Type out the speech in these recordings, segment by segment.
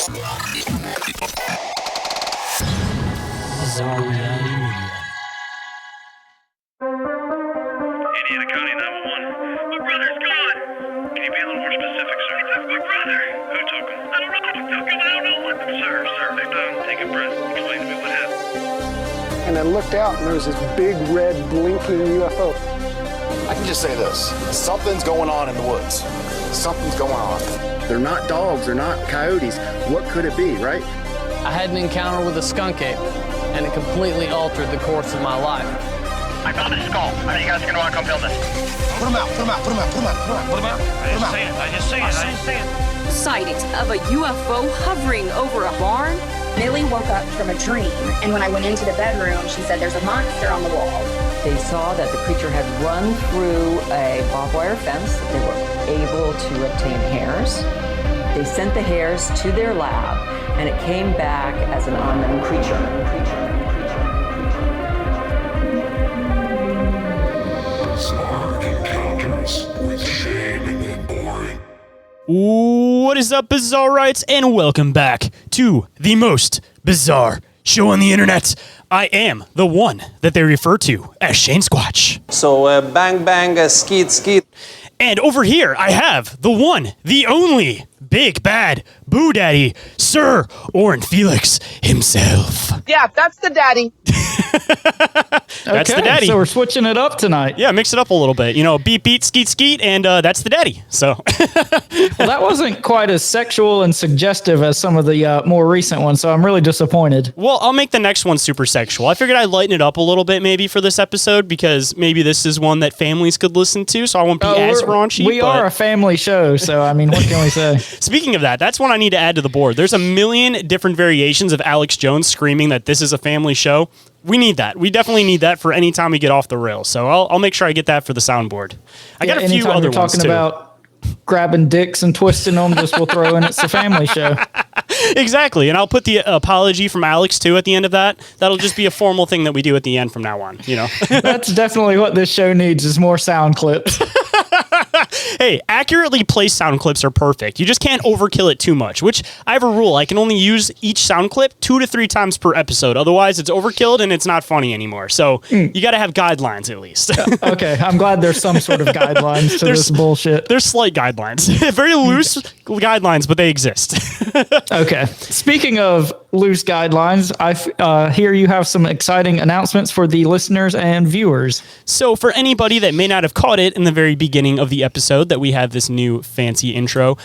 Bizarre Reality Media. Indiana County 911. My brother's gone. Can you be a little more specific, sir? He took my brother. Who took him? I don't know who took him. I don't know what. Sir, take a breath. Explain to me what happened. And I looked out and there was this big red blinking UFO. I can just say this. Something's going on in the woods. Something's going on. They're not dogs, they're not coyotes. What could it be, right? I had an encounter with a skunk ape, and it completely altered the course of my life. I found a skull. I think you guys are going to want to come film this. Put him out, put him out, put him out, put him out, put him out. I just see it. Sightings of a UFO hovering over a barn. Millie woke up from a dream, and when I went into the bedroom, she said there's a monster on the wall. They saw that the creature had run through a barbed wire fence, that they were able to obtain hairs. They sent the hairs to their lab, and it came back as an unknown creature. Bizarre Encounters with Shayn Orin. What is up, Bizarrites, and welcome back to the most bizarre show on the internet. I am the one that they refer to as Shane Squatch. So bang bang, skeet skeet. And over here, I have the one, the only, big bad Boo Daddy, Sir Orin Felix himself. Yeah, that's the daddy. That's the daddy. So we're switching it up tonight. Yeah, mix it up a little bit. You know, beat, beat, skeet, skeet, and that's the daddy. So. Well, that wasn't quite as sexual and suggestive as some of the more recent ones, so I'm really disappointed. Well, I'll make the next one super sexual. I figured I'd lighten it up a little bit maybe for this episode because maybe this is one that families could listen to, so I won't be as raunchy. We are a family show, so I mean, what can we say? Speaking of that, that's one I need to add to the board. There's a million different variations of Alex Jones screaming that this is a family show. We need that. We definitely need that for any time we get off the rails. So I'll make sure I get that for the soundboard. I got a few other ones talking too. About grabbing dicks and twisting them, just we'll throw in it's a family show. Exactly. And I'll put the apology from Alex too at the end of that. That'll just be a formal thing that we do at the end from now on, you know. That's definitely what this show needs is more sound clips. Hey, accurately placed sound clips are perfect. You just can't overkill it too much, which I have a rule. I can only use each sound clip 2 to 3 times per episode. Otherwise, it's overkilled and it's not funny anymore. So you got to have guidelines at least. Okay, I'm glad there's some sort of guidelines to this bullshit. There's slight guidelines. Very loose guidelines, but they exist. Okay. Speaking of loose guidelines, I hear you have some exciting announcements for the listeners and viewers. So for anybody that may not have caught it in the very beginning of the episode that we have this new fancy intro,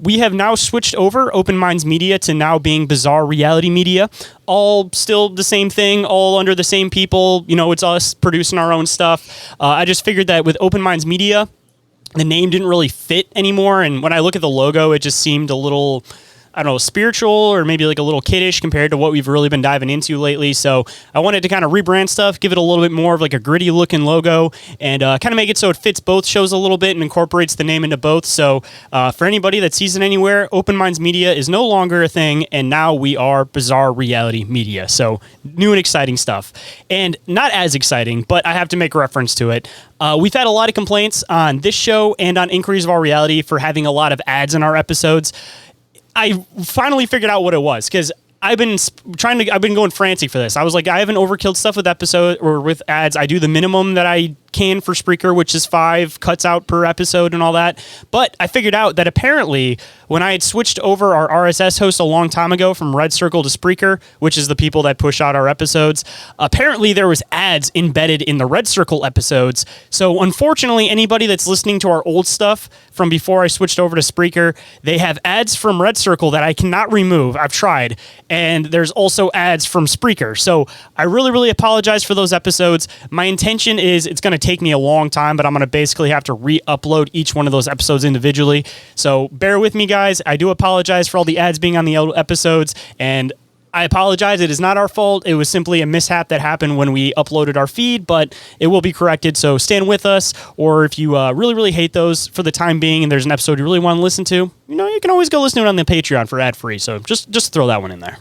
we have now switched over Open Minds Media to now being Bizarre Reality Media. All still the same thing, all under the same people. You know, it's us producing our own stuff. I just figured that with Open Minds Media, the name didn't really fit anymore. And when I look at the logo, it just seemed a little, I don't know, spiritual or maybe like a little kiddish compared to what we've really been diving into lately. So I wanted to kind of rebrand stuff, give it a little bit more of like a gritty looking logo and kind of make it so it fits both shows a little bit and incorporates the name into both. So for anybody that sees it anywhere, Open Minds Media is no longer a thing. And now we are Bizarre Reality Media. So new and exciting stuff. And not as exciting, but I have to make reference to it. We've had a lot of complaints on this show and on Inquiries of Our Reality for having a lot of ads in our episodes. I finally figured out what it was because I've been going frantic for this. I was like, I haven't overkilled stuff with episode or with ads. I do the minimum that I can for Spreaker, which is 5 cuts out per episode and all that. But I figured out that apparently when I had switched over our RSS host a long time ago from Red Circle to Spreaker, which is the people that push out our episodes, apparently there was ads embedded in the Red Circle episodes. So unfortunately, anybody that's listening to our old stuff from before I switched over to Spreaker, they have ads from Red Circle that I cannot remove. I've tried. And there's also ads from Spreaker. So I really, really apologize for those episodes. My intention is it's going to take me a long time, but I'm going to basically have to re-upload each one of those episodes individually. So bear with me, guys. I do apologize for all the ads being on the old episodes, and I apologize. It is not our fault. It was simply a mishap that happened when we uploaded our feed, but it will be corrected. So stand with us. Or if you really, really hate those for the time being and there's an episode you really want to listen to, you can always go listen to it on the Patreon for ad-free. So just throw that one in there.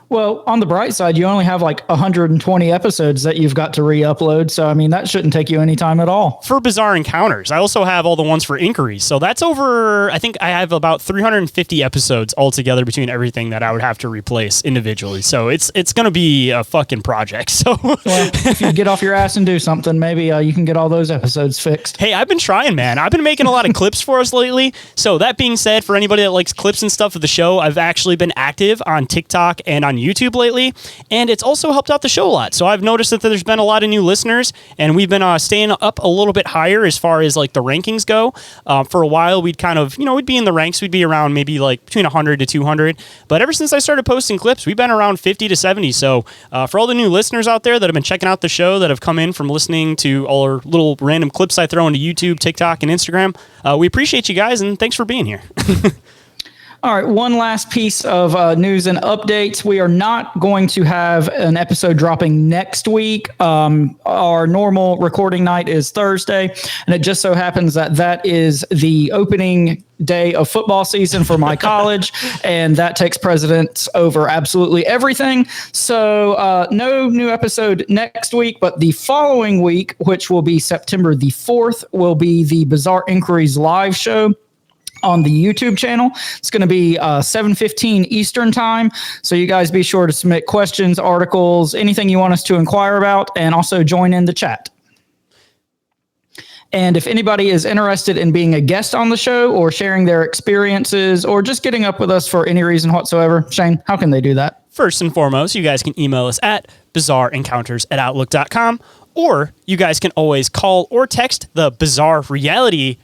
Well, on the bright side, you only have like 120 episodes that you've got to re-upload. So, I mean, that shouldn't take you any time at all. For Bizarre Encounters, I also have all the ones for Inquiries. So that's over, I think I have about 350 episodes altogether between everything that I would have to replace individually. So it's going to be a fucking project. So well, if you get off your ass and do something, maybe you can get all those episodes fixed. Hey, I've been trying, man. I've been making a lot of clips for us lately. So that being said, for anybody that likes clips and stuff of the show, I've actually been active on TikTok and on YouTube lately, and it's also helped out the show a lot. So I've noticed that there's been a lot of new listeners, and we've been staying up a little bit higher as far as like the rankings go. For a while, we'd kind of, we'd be in the ranks. We'd be around maybe like between 100 to 200. But ever since I started posting clips, we've been around 50 to 70. So for all the new listeners out there that have been checking out the show, that have come in from listening to all our little random clips I throw into YouTube, TikTok, and Instagram, we appreciate you guys, and thanks for being here. All right, one last piece of news and updates. We are not going to have an episode dropping next week. Our normal recording night is Thursday, and it just so happens that is the opening day of football season for my college, and that takes precedence over absolutely everything. So no new episode next week, but the following week, which will be September the 4th, will be the Bizarre Inquiries live show on the YouTube channel. It's going to be 7:15 Eastern time. So you guys be sure to submit questions, articles, anything you want us to inquire about, and also join in the chat. And if anybody is interested in being a guest on the show or sharing their experiences or just getting up with us for any reason whatsoever, Shane, how can they do that? First and foremost, you guys can email us at bizarreencounters@outlook.com, or you guys can always call or text the Bizarre Reality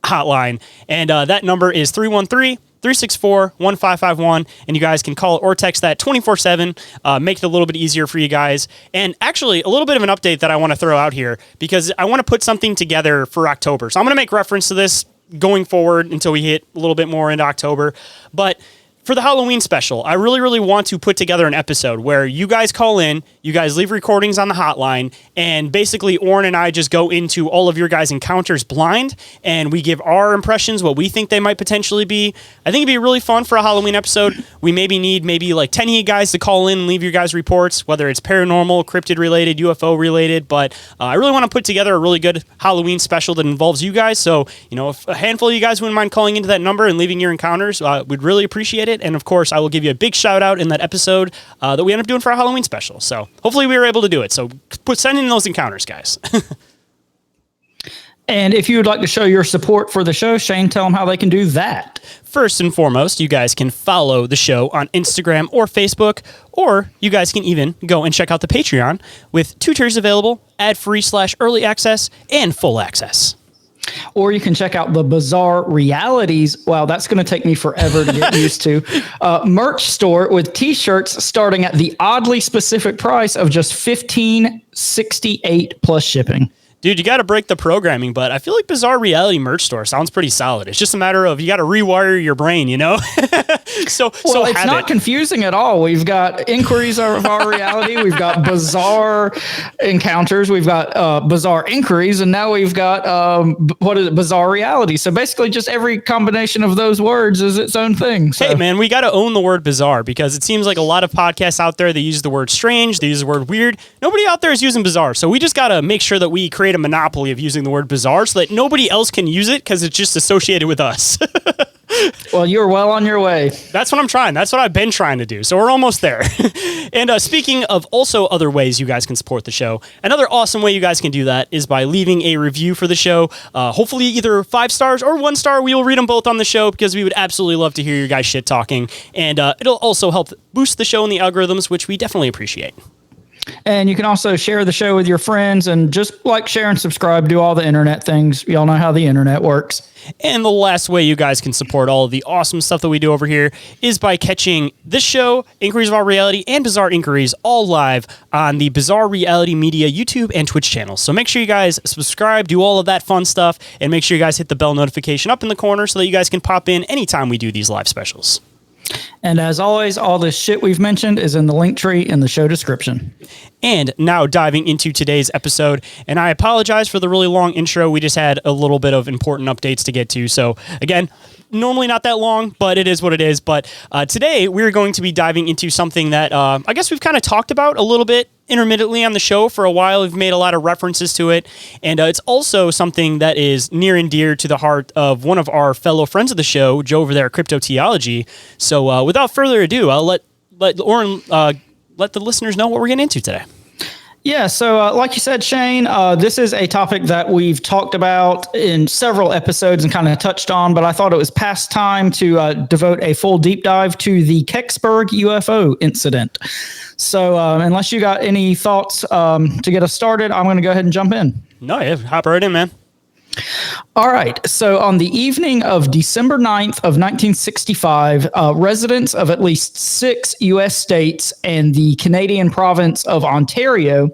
hotline, and that number is 313-364-1551, and you guys can call or text that 24/7. Make it a little bit easier for you guys. And actually, a little bit of an update that I want to throw out here, because I want to put something together for October. So I'm going to make reference to this going forward until we hit a little bit more into October. But for the Halloween special, I really, really want to put together an episode where you guys call in, you guys leave recordings on the hotline, and basically Orin and I just go into all of your guys' encounters blind, and we give our impressions, what we think they might potentially be. I think it'd be really fun for a Halloween episode. We need like 10 of you guys to call in and leave your guys' reports, whether it's paranormal, cryptid-related, UFO-related, but I really want to put together a really good Halloween special that involves you guys. So, if a handful of you guys wouldn't mind calling into that number and leaving your encounters, we'd really appreciate it. And of course, I will give you a big shout out in that episode that we end up doing for our Halloween special. So hopefully we were able to do it. So send in those encounters, guys. And if you would like to show your support for the show, Shane, tell them how they can do that. First and foremost, you guys can follow the show on Instagram or Facebook, or you guys can even go and check out the Patreon with 2 tiers available: ad-free / early access and full access. Or you can check out the Bizarre Realities. Wow, that's going to take me forever to get used to. Merch store with t-shirts starting at the oddly specific price of just $15.68 plus shipping. Dude, you got to break the programming, but I feel like Bizarre Reality merch store sounds pretty solid. It's just a matter of you got to rewire your brain, So it's not confusing at all. We've got Inquiries of Our Reality. We've got Bizarre Encounters. We've got Bizarre Inquiries. And now we've got, Bizarre Reality. So basically just every combination of those words is its own thing. So. Hey, man, we got to own the word bizarre, because it seems like a lot of podcasts out there, they use the word strange. They use the word weird. Nobody out there is using bizarre. So we just got to make sure that we create a monopoly of using the word bizarre so that nobody else can use it, because it's just associated with us. Well, you're well on your way. That's what I'm trying. That's what I've been trying to do. So we're almost there. And speaking of also other ways you guys can support the show, another awesome way you guys can do that is by leaving a review for the show. Hopefully either 5 stars or 1 star. We will read them both on the show, because we would absolutely love to hear your guys shit talking. And it'll also help boost the show in the algorithms, which we definitely appreciate. And you can also share the show with your friends, and just like, share, and subscribe, do all the internet things. Y'all know how the internet works. And the last way you guys can support all of the awesome stuff that we do over here is by catching this show, Inquiries of Our Reality, and Bizarre Inquiries, all live on the Bizarre Reality Media YouTube and Twitch channels. So make sure you guys subscribe, do all of that fun stuff, and make sure you guys hit the bell notification up in the corner so that you guys can pop in anytime we do these live specials. And as always, all this shit we've mentioned is in the link tree in the show description. And now diving into today's episode, and I apologize for the really long intro. We just had a little bit of important updates to get to. So again, normally not that long, but it is what it is. But today we're going to be diving into something that I guess we've kind of talked about a little bit intermittently on the show for a while. We've made a lot of references to it. And it's also something that is near and dear to the heart of one of our fellow friends of the show, Joe over there at Crypto Theology. So without further ado, I'll let Orin let the listeners know what we're getting into today. Yeah, so like you said, Shane, this is a topic that we've talked about in several episodes and kind of touched on, but I thought it was past time to devote a full deep dive to the Kecksburg UFO Incident. So unless you got any thoughts to get us started, I'm going to go ahead and jump in. No, yeah, hop right in, man. All right. So on the evening of December 9th of 1965, residents of at least 6 U.S. states and the Canadian province of Ontario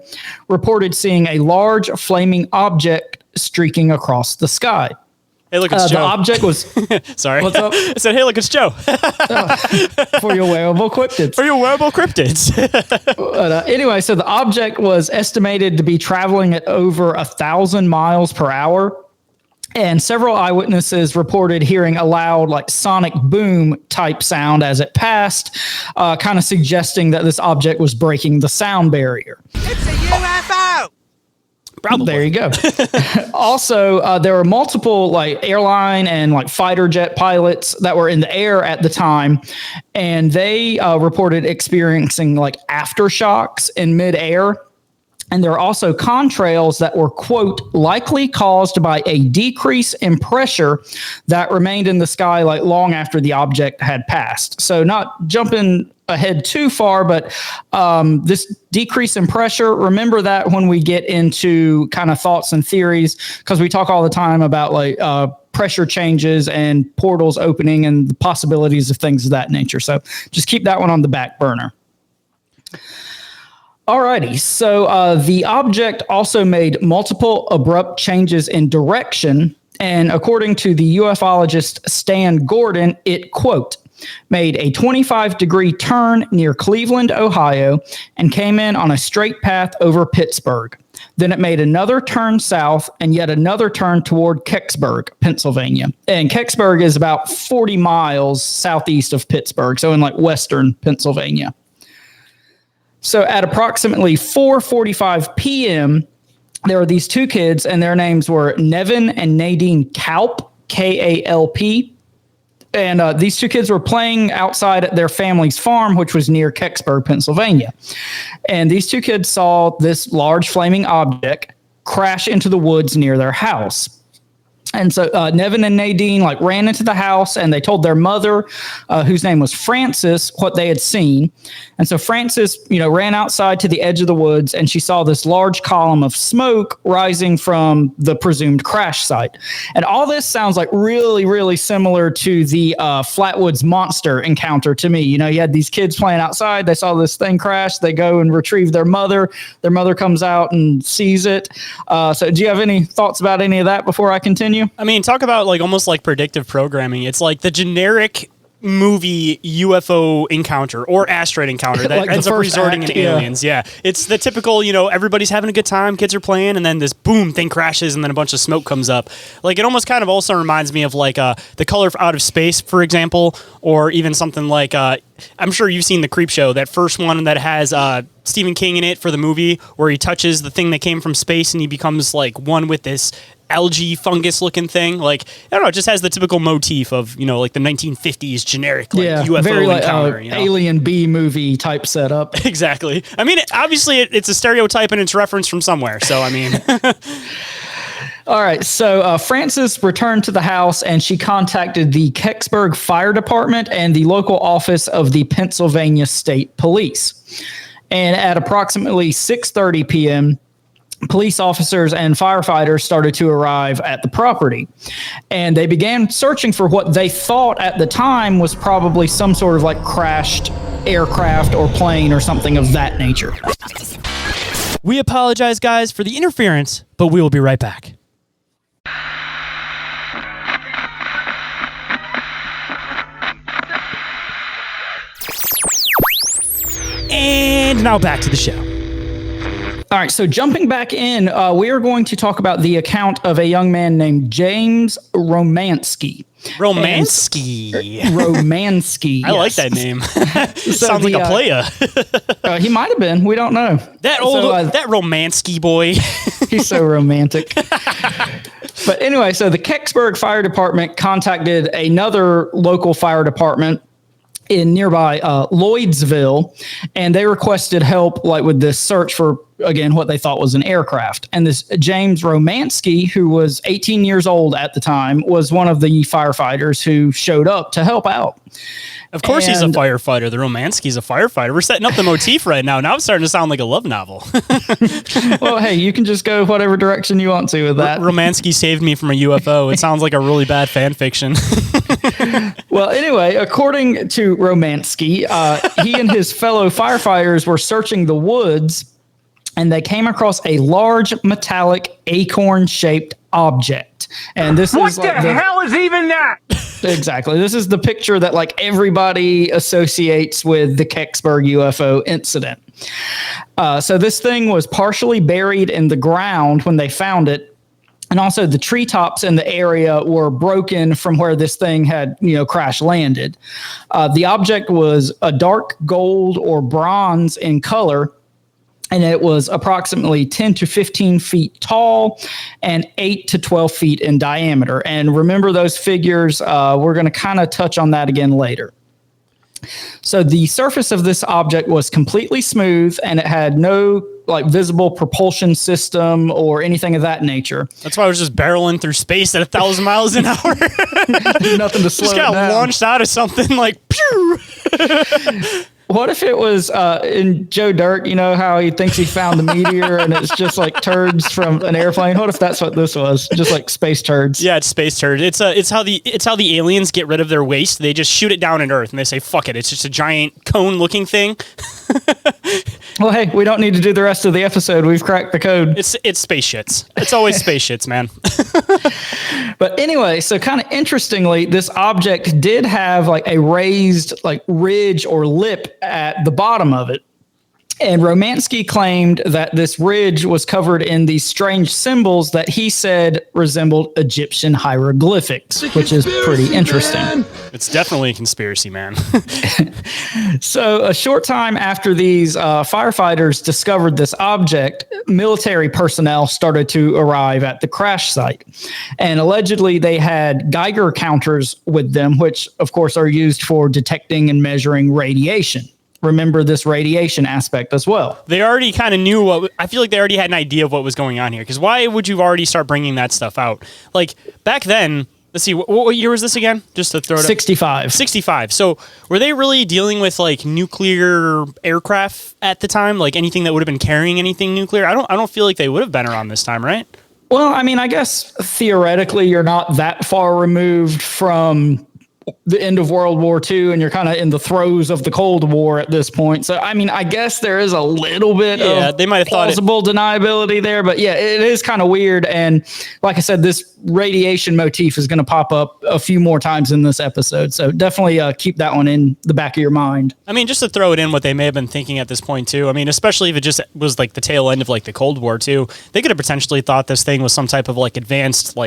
reported seeing a large flaming object streaking across the sky. Hey, look, it's Joe. The object was... Sorry. What's up? I said, hey, look, it's Joe. For your wearable cryptids. For your wearable cryptids. Anyway, so the object was estimated to be traveling at over 1,000 miles per hour. And several eyewitnesses reported hearing a loud, like sonic boom type sound as it passed, kind of suggesting that this object was breaking the sound barrier. It's a UFO! Probably. There you go. Also, there were multiple like airline and like fighter jet pilots that were in the air at the time, and they reported experiencing like aftershocks in midair. And there are also contrails that were, quote, likely caused by a decrease in pressure that remained in the sky like long after the object had passed. So not jumping ahead too far, but this decrease in pressure, remember that when we get into kind of thoughts and theories, because we talk all the time about like pressure changes and portals opening and the possibilities of things of that nature. So just keep that one on the back burner. Alrighty, so the object also made multiple abrupt changes in direction, and according to the ufologist Stan Gordon, it, quote, made a 25-degree turn near Cleveland, Ohio, and came in on a straight path over Pittsburgh. Then it made another turn south and yet another turn toward Kecksburg, Pennsylvania. And Kecksburg is about 40 miles southeast of Pittsburgh, so in like western Pennsylvania. So at approximately 4:45 p.m., there were these two kids, and their names were Nevin and Nadine Kalp, K-A-L-P. And these two kids were playing outside at their family's farm, which was near Kecksburg, Pennsylvania. And these two kids saw this large flaming object crash into the woods near their house. And so Nevin and Nadine like ran into the house, and they told their mother, whose name was Frances, what they had seen. And so Frances, ran outside to the edge of the woods, and she saw this large column of smoke rising from the presumed crash site. And all this sounds like really, really similar to the Flatwoods monster encounter to me. You had these kids playing outside. They saw this thing crash. They go and retrieve their mother. Their mother comes out and sees it. So do you have any thoughts about any of that before I continue? I mean, talk about like almost like predictive programming. It's like the generic movie UFO encounter or asteroid encounter that like ends up resorting in aliens. Yeah. It's the typical, everybody's having a good time, kids are playing, and then this boom thing crashes and then a bunch of smoke comes up. Like it almost kind of also reminds me of like The Color Out of Space, for example, or even something like I'm sure you've seen the Creep Show, that first one that has Stephen King in it for the movie, where he touches the thing that came from space and he becomes like one with this algae fungus looking thing. Like, I don't know, it just has the typical motif of, like the 1950s generic UFO very encounter. Alien B movie type setup. Exactly. I mean, obviously it's a stereotype and it's referenced from somewhere. So, I mean... All right, so Frances returned to the house, and she contacted the Kecksburg Fire Department and the local office of the Pennsylvania State Police. And at approximately 6:30 p.m., police officers and firefighters started to arrive at the property. And they began searching for what they thought at the time was probably some sort of like crashed aircraft or plane or something of that nature. We apologize, guys, for the interference, but we will be right back. And now back to the show. All right, so jumping back in, we are going to talk about the account of a young man named James Romansky. Romansky. I like that name. Sounds like a playa. He might have been. We don't know. That Romansky boy. He's so romantic. But anyway, so the Kecksburg Fire Department contacted another local fire department in nearby Lloydsville, and they requested help with this search for, again, what they thought was an aircraft. And this James Romansky, who was 18 years old at the time, was one of the firefighters who showed up to help out. Of course he's a firefighter. The Romansky's a firefighter. We're setting up the motif right now. Now it's starting to sound like a love novel. Well, hey, you can just go whatever direction you want to with that. Romansky saved me from a UFO. It sounds like a really bad fan fiction. Well, anyway, according to Romansky, he and his fellow firefighters were searching the woods, and they came across a large metallic acorn-shaped object. And this is what the hell is even that? Exactly. This is the picture that everybody associates with the Kecksburg UFO incident. So this thing was partially buried in the ground when they found it. And also the treetops in the area were broken from where this thing had, crash landed. The object was a dark gold or bronze in color, and it was approximately 10 to 15 feet tall and 8 to 12 feet in diameter. And remember those figures, we're going to kind of touch on that again later. So the surface of this object was completely smooth, and it had no visible propulsion system or anything of that nature. That's why I was just barreling through space at 1,000 miles an hour. Nothing to slow just it down. Just got launched out of something pew! What if it was in Joe Dirt, how he thinks he found the meteor and it's just turds from an airplane? What if that's what this was? Just space turds. Yeah, it's space turds. It's how the aliens get rid of their waste. They just shoot it down in Earth and they say, fuck it. It's just a giant cone looking thing. Well, hey, we don't need to do the rest of the episode. We've cracked the code. It's space shits. It's always space shits, man. But anyway, so kind of interestingly, this object did have a raised ridge or lip at the bottom of it. And Romansky claimed that this ridge was covered in these strange symbols that he said resembled Egyptian hieroglyphics, which is pretty interesting. Man. It's definitely a conspiracy, man. So a short time after these firefighters discovered this object, military personnel started to arrive at the crash site. And allegedly they had Geiger counters with them, which of course are used for detecting and measuring radiation. Remember this radiation aspect as well. They already kind of knew I feel like they already had an idea of what was going on here. Because why would you already start bringing that stuff out? Back then, let's see, what year was this again? Just to throw it 65. 65. So were they really dealing with nuclear aircraft at the time? Anything that would have been carrying anything nuclear? I don't feel like they would have been around this time, right? Well, I mean, I guess theoretically you're not that far removed from the end of World War II, and you're kind of in the throes of the Cold War at this point. So, I mean, I guess there is a little bit of they might have plausible deniability there, but yeah, it is kind of weird. And like I said, this radiation motif is going to pop up a few more times in this episode. So definitely keep that one in the back of your mind. I mean, just to throw it in what they may have been thinking at this point too. I mean, especially if it just was the tail end of the Cold War too, they could have potentially thought this thing was some type of advanced,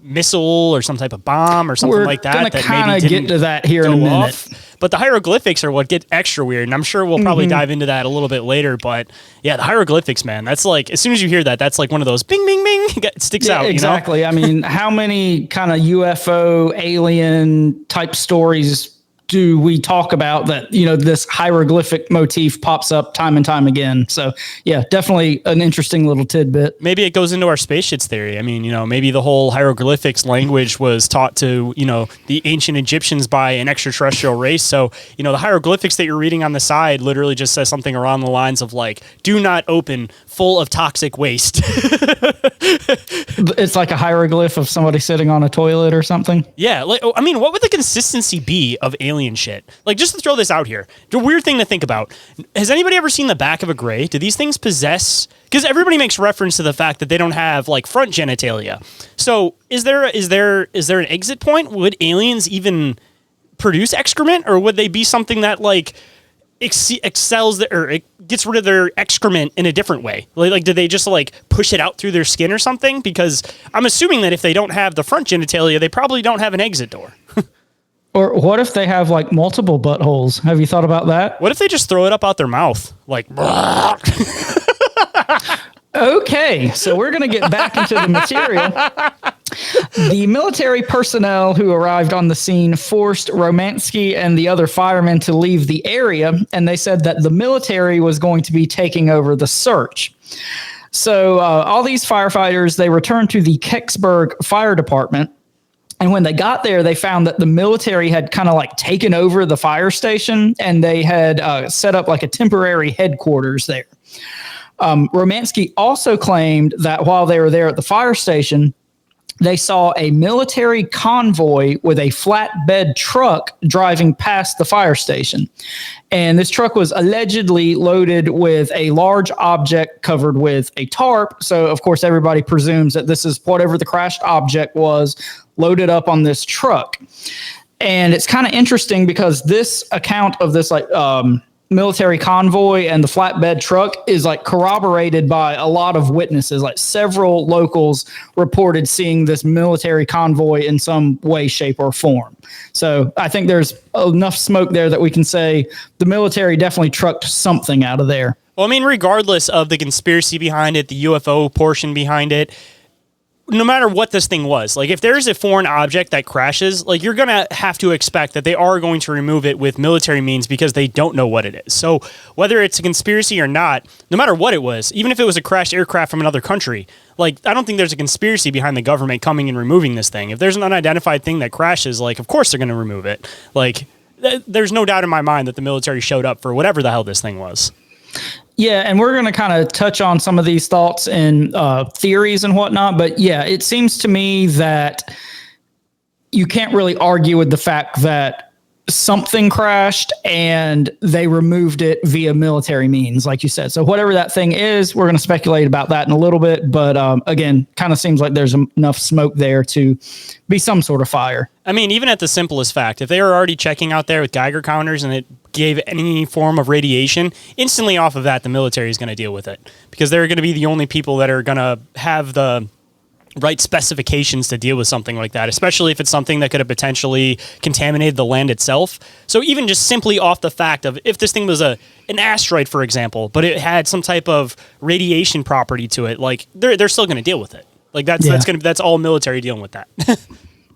missile or some type of bomb or something like that. We're going to kind of get to that here in a minute. But the hieroglyphics are what get extra weird, and I'm sure we'll probably dive into that a little bit later. But yeah, the hieroglyphics, man, that's as soon as you hear that, that's one of those bing, bing, bing, it sticks out. Exactly. I mean, how many kind of UFO alien type stories do we talk about that, this hieroglyphic motif pops up time and time again? So yeah, definitely an interesting little tidbit. Maybe it goes into our space shits theory. I mean, maybe the whole hieroglyphics language was taught to, the ancient Egyptians by an extraterrestrial race. So, the hieroglyphics that you're reading on the side literally just says something around the lines of do not open, full of toxic waste. It's like a hieroglyph of somebody sitting on a toilet or something. Yeah. I mean, what would the consistency be of alien shit? Just to throw this out here, the weird thing to think about, has anybody ever seen the back of a gray? Do these things possess, because everybody makes reference to the fact that they don't have front genitalia. So is there an exit point? Would aliens even produce excrement, or would they be something that excels or it gets rid of their excrement in a different way? Like, do they just like push it out through their skin or something? Because I'm assuming that if they don't have the front genitalia, they probably don't have an exit door. Or what if they have like multiple buttholes? Have you thought about that? What if they just throw it up out their mouth? Like, okay, so we're going to get back into the material. The military personnel who arrived on the scene forced Romansky and the other firemen to leave the area, and they said that the military was going to be taking over the search. So all these firefighters, they returned to the Kecksburg Fire Department. And when they got there, they found that the military had kind of like taken over the fire station, and they had set up like a temporary headquarters there. Romansky also claimed that while they were there at the fire station, they saw a military convoy with a flatbed truck driving past the fire station. And this truck was allegedly loaded with a large object covered with a tarp. So, of course, everybody presumes that this is whatever the crashed object was loaded up on this truck. And it's kind of interesting because this account of this military convoy and the flatbed truck is like corroborated by a lot of witnesses. Like several locals reported seeing this military convoy in some way, shape, or form. So I think there's enough smoke there that we can say the military definitely trucked something out of there. Well, I mean, regardless of the conspiracy behind it, the UFO portion behind it, no matter what this thing was, like if there's a foreign object that crashes, like you're going to have to expect that they are going to remove it with military means because they don't know what it is. So whether it's a conspiracy or not, no matter what it was, even if it was a crashed aircraft from another country, like I don't think there's a conspiracy behind the government coming and removing this thing. If there's an unidentified thing that crashes, like of course they're going to remove it. Like there's no doubt in my mind that the military showed up for whatever the hell this thing was. Yeah, and we're going to kind of touch on some of these thoughts and theories and whatnot. But yeah, it seems to me that you can't really argue with the fact that something crashed and they removed it via military means, like you said. So whatever that thing is, we're going to speculate about that in a little bit. But again, kind of seems like there's enough smoke there to be some sort of fire. I mean, even at the simplest fact, if they were already checking out there with Geiger counters and it gave any form of radiation, instantly off of that, the military is going to deal with it because they're going to be the only people that are going to have the right specifications to deal with something like that, especially if it's something that could have potentially contaminated the land itself. So even just simply off the fact of if this thing was an asteroid, for example, but it had some type of radiation property to it, like they're still going to deal with it. Like that's all military dealing with that.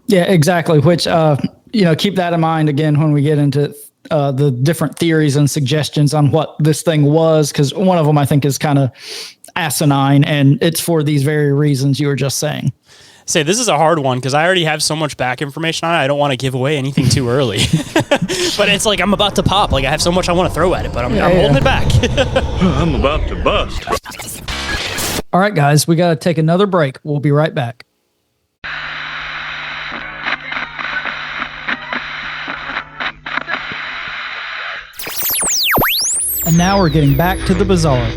Yeah, exactly. Which, keep that in mind again when we get into the different theories and suggestions on what this thing was, because one of them I think is kind of asinine, and it's for these very reasons you were just saying. Say this is a hard one because I already have so much back information on it. I don't want to give away anything too early. But it's like I'm about to pop. Like I have so much I want to throw at it, but I'm holding it back. I'm about to bust. All right, guys, we got to take another break. We'll be right back. And now we're getting back to the bizarre.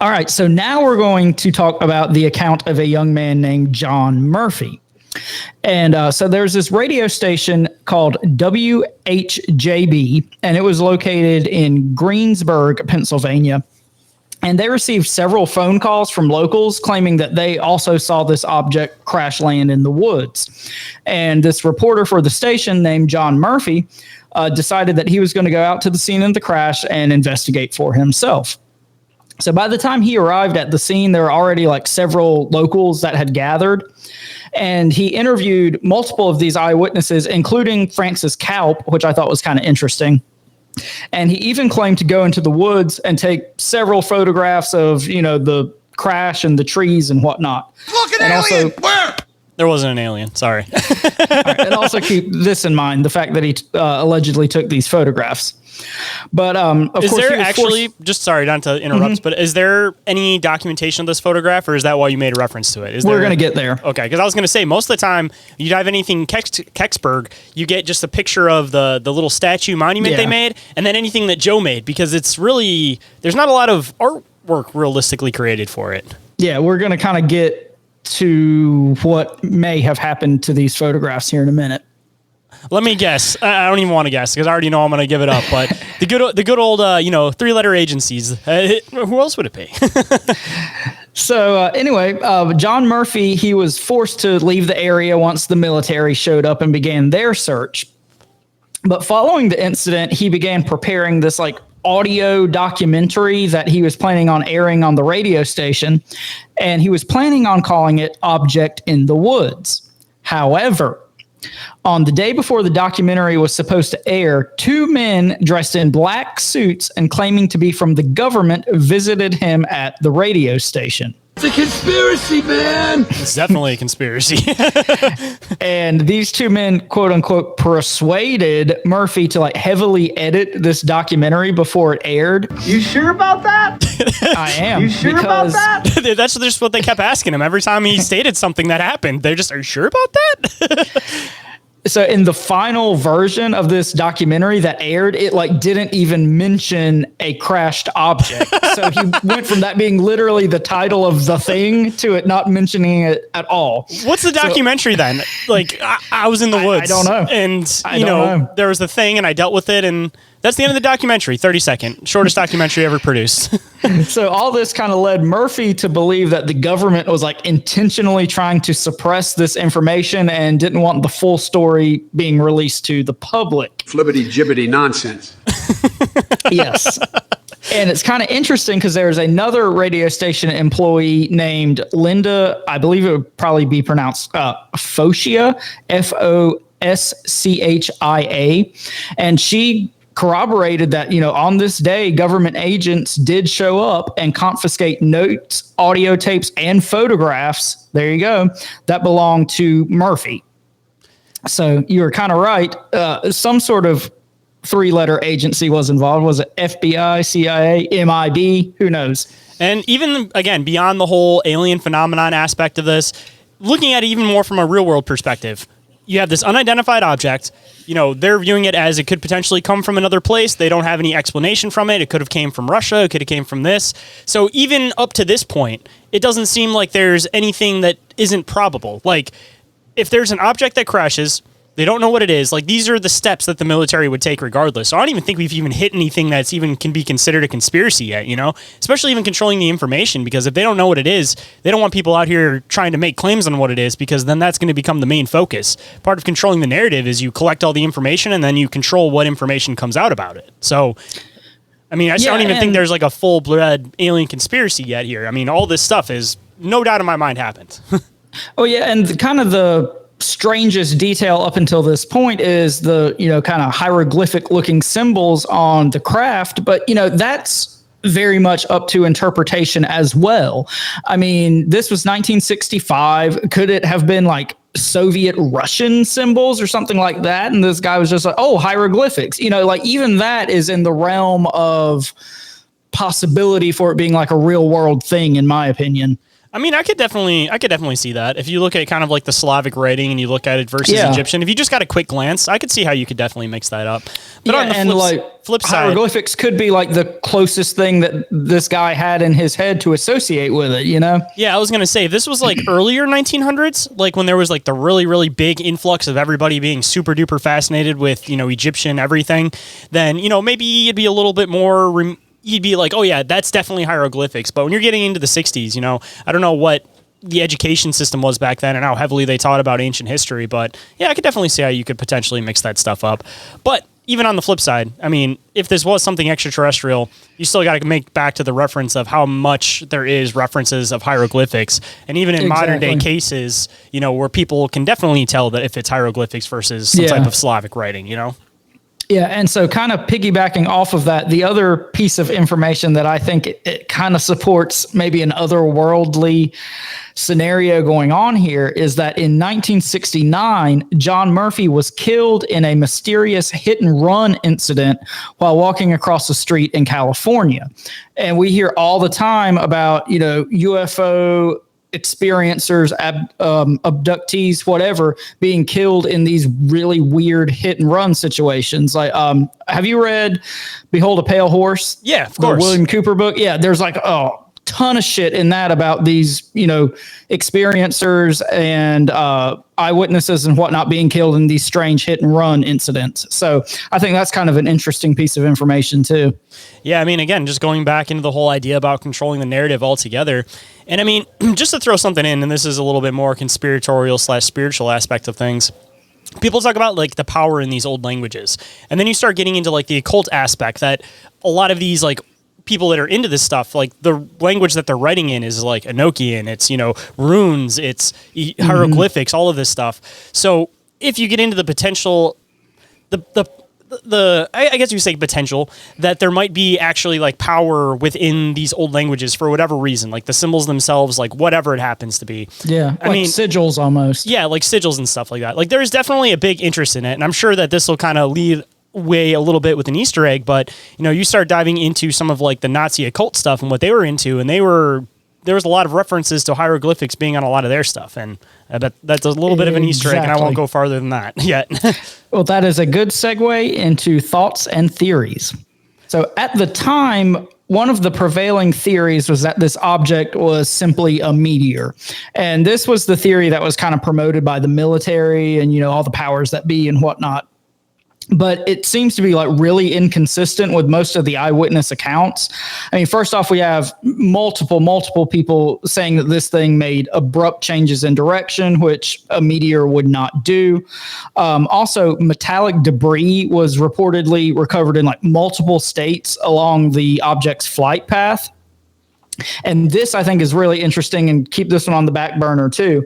All right, so now we're going to talk about the account of a young man named John Murphy. And so there's this radio station called WHJB, and it was located in Greensburg, Pennsylvania. And they received several phone calls from locals claiming that they also saw this object crash land in the woods. And this reporter for the station named John Murphy decided that he was going to go out to the scene of the crash and investigate for himself. So by the time he arrived at the scene, there were already like several locals that had gathered. And he interviewed multiple of these eyewitnesses, including Francis Kaup, which I thought was kind of interesting. And he even claimed to go into the woods and take several photographs of, the crash and the trees and whatnot. Look, an alien! Where? There wasn't an alien. Sorry. Right, and also keep this in mind, the fact that he allegedly took these photographs. But of course, there actually, just sorry not to interrupt, but is there any documentation of this photograph, or is that why you made a reference to it? We're going to get there. Okay, because I was going to say, most of the time, you dive anything Kecksburg, you get just a picture of the little statue monument they made, and then anything that Joe made, because it's really, there's not a lot of artwork realistically created for it. Yeah, we're going to kind of get to what may have happened to these photographs here in a minute. Let me guess. I don't even want to guess because I already know I'm going to give it up. But the good old 3-letter agencies. Who else would it be? So anyway, John Murphy, he was forced to leave the area once the military showed up and began their search. But following the incident, he began preparing this like audio documentary that he was planning on airing on the radio station, and he was planning on calling it Object in the Woods. However, on the day before the documentary was supposed to air, 2 men dressed in black suits and claiming to be from the government visited him at the radio station. It's a conspiracy, man. It's definitely a conspiracy. And these 2 men, quote unquote, persuaded Murphy to like heavily edit this documentary before it aired. You sure about that? I am. You sure about that? That's just what they kept asking him every time he stated something that happened. They're just, are you sure about that? So in the final version of this documentary that aired, it like didn't even mention a crashed object. So he went from that being literally the title of the thing to it not mentioning it at all. What's the documentary then? Like I was in the woods. I don't know. And there was the thing and I dealt with it, and that's the end of the documentary. 30-second. Shortest documentary ever produced. So all this kind of led Murphy to believe that the government was like intentionally trying to suppress this information and didn't want the full story being released to the public. Flibbity jibbity nonsense. Yes. And it's kind of interesting because there's another radio station employee named Linda, I believe it would probably be pronounced Foschia, Foschia. And she corroborated that, on this day, government agents did show up and confiscate notes, audio tapes, and photographs. There you go. That belonged to Murphy. So you were kind of right. Some sort of 3-letter agency was involved. Was it FBI, CIA, MIB? Who knows? And even, again, beyond the whole alien phenomenon aspect of this, looking at it even more from a real world perspective, you have this unidentified object. They're viewing it as it could potentially come from another place. They don't have any explanation from it. It could have came from Russia. It could have came from this. So even up to this point, it doesn't seem like there's anything that isn't probable. Like, if there's an object that crashes, they don't know what it is. Like, these are the steps that the military would take regardless. So I don't even think we've even hit anything that's even can be considered a conspiracy yet, especially even controlling the information, because if they don't know what it is, they don't want people out here trying to make claims on what it is, because then that's going to become the main focus. Part of controlling the narrative is you collect all the information and then you control what information comes out about it. So, I don't even think there's like a full-blood alien conspiracy yet here. All this stuff is no doubt in my mind happened. Oh, yeah. And kind of the strangest detail up until this point is the, kind of hieroglyphic looking symbols on the craft. But, that's very much up to interpretation as well. This was 1965. Could it have been like Soviet Russian symbols or something like that? And this guy was just like, oh, hieroglyphics, even that is in the realm of possibility for it being like a real world thing, in my opinion. I could definitely see that. If you look at kind of like the Slavic writing and you look at it versus Egyptian, if you just got a quick glance, I could see how you could definitely mix that up. But on the flip side, hieroglyphics could be like the closest thing that this guy had in his head to associate with it, Yeah, I was going to say, if this was like earlier 1900s, like when there was like the really, really big influx of everybody being super duper fascinated with, Egyptian everything, then, maybe it'd be a little bit more you'd be like, oh yeah, that's definitely hieroglyphics. But when you're getting into the 60s, I don't know what the education system was back then and how heavily they taught about ancient history. But yeah, I could definitely see how you could potentially mix that stuff up. But even on the flip side, if this was something extraterrestrial, you still got to make back to the reference of how much there is references of hieroglyphics. And even in modern day cases, where people can definitely tell that if it's hieroglyphics versus some type of Slavic writing, Yeah, and so kind of piggybacking off of that, the other piece of information that I think it kind of supports maybe an otherworldly scenario going on here is that in 1969, John Murphy was killed in a mysterious hit and run incident while walking across the street in California. And we hear all the time about, UFO experiencers, abductees, whatever, being killed in these really weird hit and run situations. Like, have you read Behold a Pale Horse? Yeah, of course. The William Cooper book. Yeah, there's like, ton of shit in that about these, experiencers and eyewitnesses and whatnot being killed in these strange hit and run incidents. So I think that's kind of an interesting piece of information too. Yeah, I mean, again, just going back into the whole idea about controlling the narrative altogether. And I mean, just to throw something in, and this is a little bit more conspiratorial/spiritual aspect of things. People talk about like the power in these old languages. And then you start getting into like the occult aspect that a lot of these like people that are into this stuff, like the language that they're writing in is like Enochian, it's, runes, it's hieroglyphics, all of this stuff. So if you get into the potential, I guess you say potential that there might be actually like power within these old languages for whatever reason, like the symbols themselves, like whatever it happens to be. Yeah. I mean, sigils almost. Yeah. Like sigils and stuff like that. Like there's definitely a big interest in it. And I'm sure that this will kind of lead way a little bit with an Easter egg, but you start diving into some of like the Nazi occult stuff and what they were into, and there was a lot of references to hieroglyphics being on a lot of their stuff, and I bet that's a little bit of an Easter egg, and I won't go farther than that yet. Well, that is a good segue into thoughts and theories. So at the time, one of the prevailing theories was that this object was simply a meteor. And this was the theory that was kind of promoted by the military and, all the powers that be and whatnot. But it seems to be like really inconsistent with most of the eyewitness accounts. I mean, first off, we have multiple people saying that this thing made abrupt changes in direction, which a meteor would not do. Also, metallic debris was reportedly recovered in like multiple states along the object's flight path. And this, I think, is really interesting, and keep this one on the back burner too.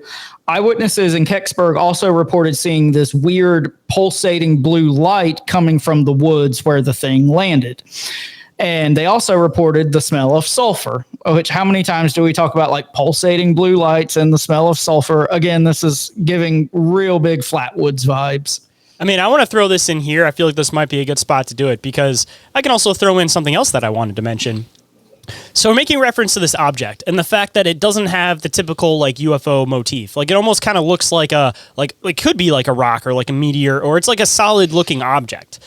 Eyewitnesses in Kecksburg also reported seeing this weird pulsating blue light coming from the woods where the thing landed. And they also reported the smell of sulfur, which how many times do we talk about like pulsating blue lights and the smell of sulfur? Again, this is giving real big Flatwoods vibes. I mean, I want to throw this in here. I feel like this might be a good spot to do it because I can also throw in something else that I wanted to mention. So we're making reference to this object and the fact that it doesn't have the typical like UFO motif. Like it almost kind of looks like it could be like a rock or like a meteor, or it's like a solid looking object.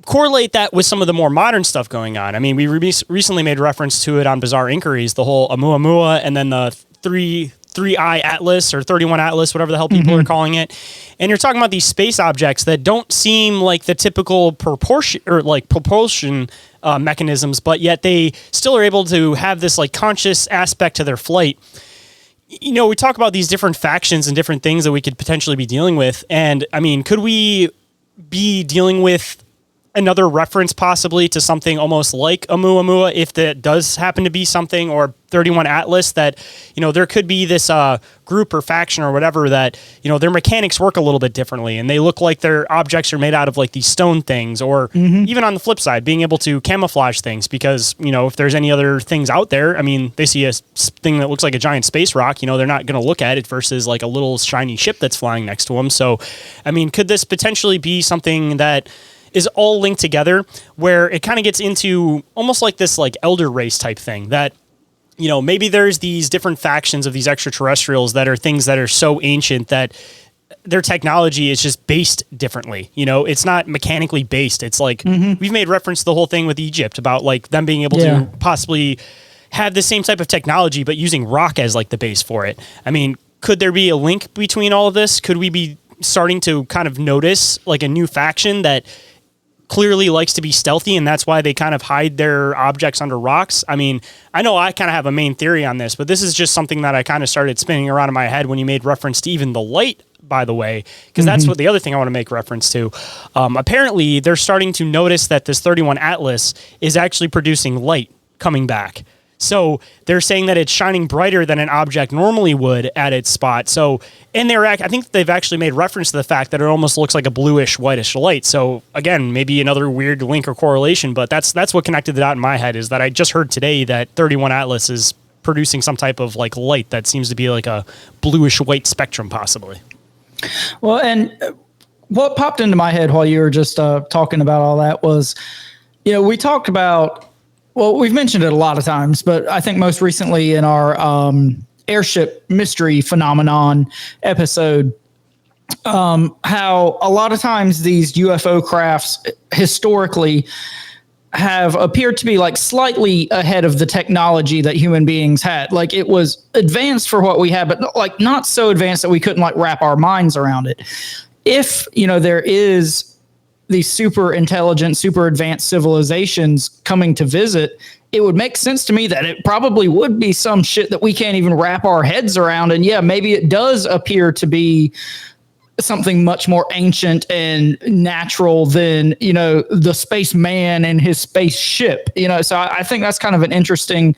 Correlate that with some of the more modern stuff going on. I mean, we recently made reference to it on Bizarre Inquiries, the whole Oumuamua and then the three-eye atlas or 31 atlas, whatever the hell people are calling it. And you're talking about these space objects that don't seem like the typical propulsion mechanisms, but yet they still are able to have this like conscious aspect to their flight. We talk about these different factions and different things that we could potentially be dealing with. And I mean, could we be dealing with another reference possibly to something almost like Oumuamua, if that does happen to be something, or 31 Atlas, that, there could be this group or faction or whatever that, their mechanics work a little bit differently and they look like their objects are made out of like these stone things, or even on the flip side, being able to camouflage things because, if there's any other things out there, I mean, they see a thing that looks like a giant space rock, they're not going to look at it versus like a little shiny ship that's flying next to them. So, I mean, could this potentially be something that is all linked together where it kind of gets into almost like this like elder race type thing that, maybe there's these different factions of these extraterrestrials that are things that are so ancient that their technology is just based differently. It's not mechanically based. It's like we've made reference to the whole thing with Egypt about like them being able to possibly have the same type of technology, but using rock as like the base for it. I mean, could there be a link between all of this? Could we be starting to kind of notice like a new faction that clearly likes to be stealthy, and that's why they kind of hide their objects under rocks? I mean, I know I kind of have a main theory on this, but this is just something that I kind of started spinning around in my head when you made reference to even the light, by the way, because that's what the other thing I want to make reference to. Apparently, they're starting to notice that this 31 Atlas is actually producing light coming back. So they're saying that it's shining brighter than an object normally would at its spot. So, and I think they've actually made reference to the fact that it almost looks like a bluish, whitish light. So again, maybe another weird link or correlation, but that's what connected it out in my head, is that I just heard today that 31 Atlas is producing some type of like light that seems to be like a bluish white spectrum possibly. Well, and what popped into my head while you were just talking about all that was, we talked about, well, we've mentioned it a lot of times, but I think most recently in our airship mystery phenomenon episode, how a lot of times these UFO crafts historically have appeared to be like slightly ahead of the technology that human beings had. Like it was advanced for what we had, but like not so advanced that we couldn't like wrap our minds around it. If, there is these super intelligent, super advanced civilizations coming to visit, it would make sense to me that it probably would be some shit that we can't even wrap our heads around. And yeah, maybe it does appear to be something much more ancient and natural than, the spaceman and his spaceship, so I think that's kind of an interesting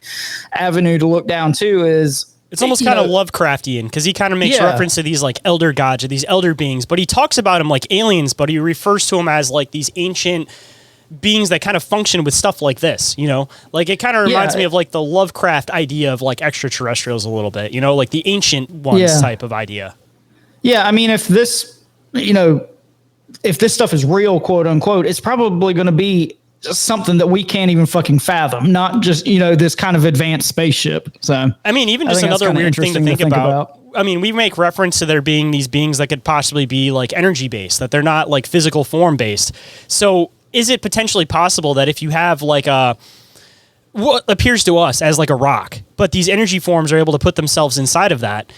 avenue to look down too. It's almost kind of Lovecraftian because he kind of makes reference to these like elder gods or these elder beings, but he talks about them like aliens, but he refers to them as like these ancient beings that kind of function with stuff like this, like it kind of reminds me of like the Lovecraft idea of like extraterrestrials a little bit, like the ancient ones type of idea. Yeah, I mean, if this, if this stuff is real, quote unquote, it's probably going to be just something that we can't even fucking fathom, not just, this kind of advanced spaceship. So, I mean, even just another weird thing to think about. I mean, we make reference to there being these beings that could possibly be like energy based, that they're not like physical form based. So is it potentially possible that if you have like what appears to us as like a rock, but these energy forms are able to put themselves inside of that,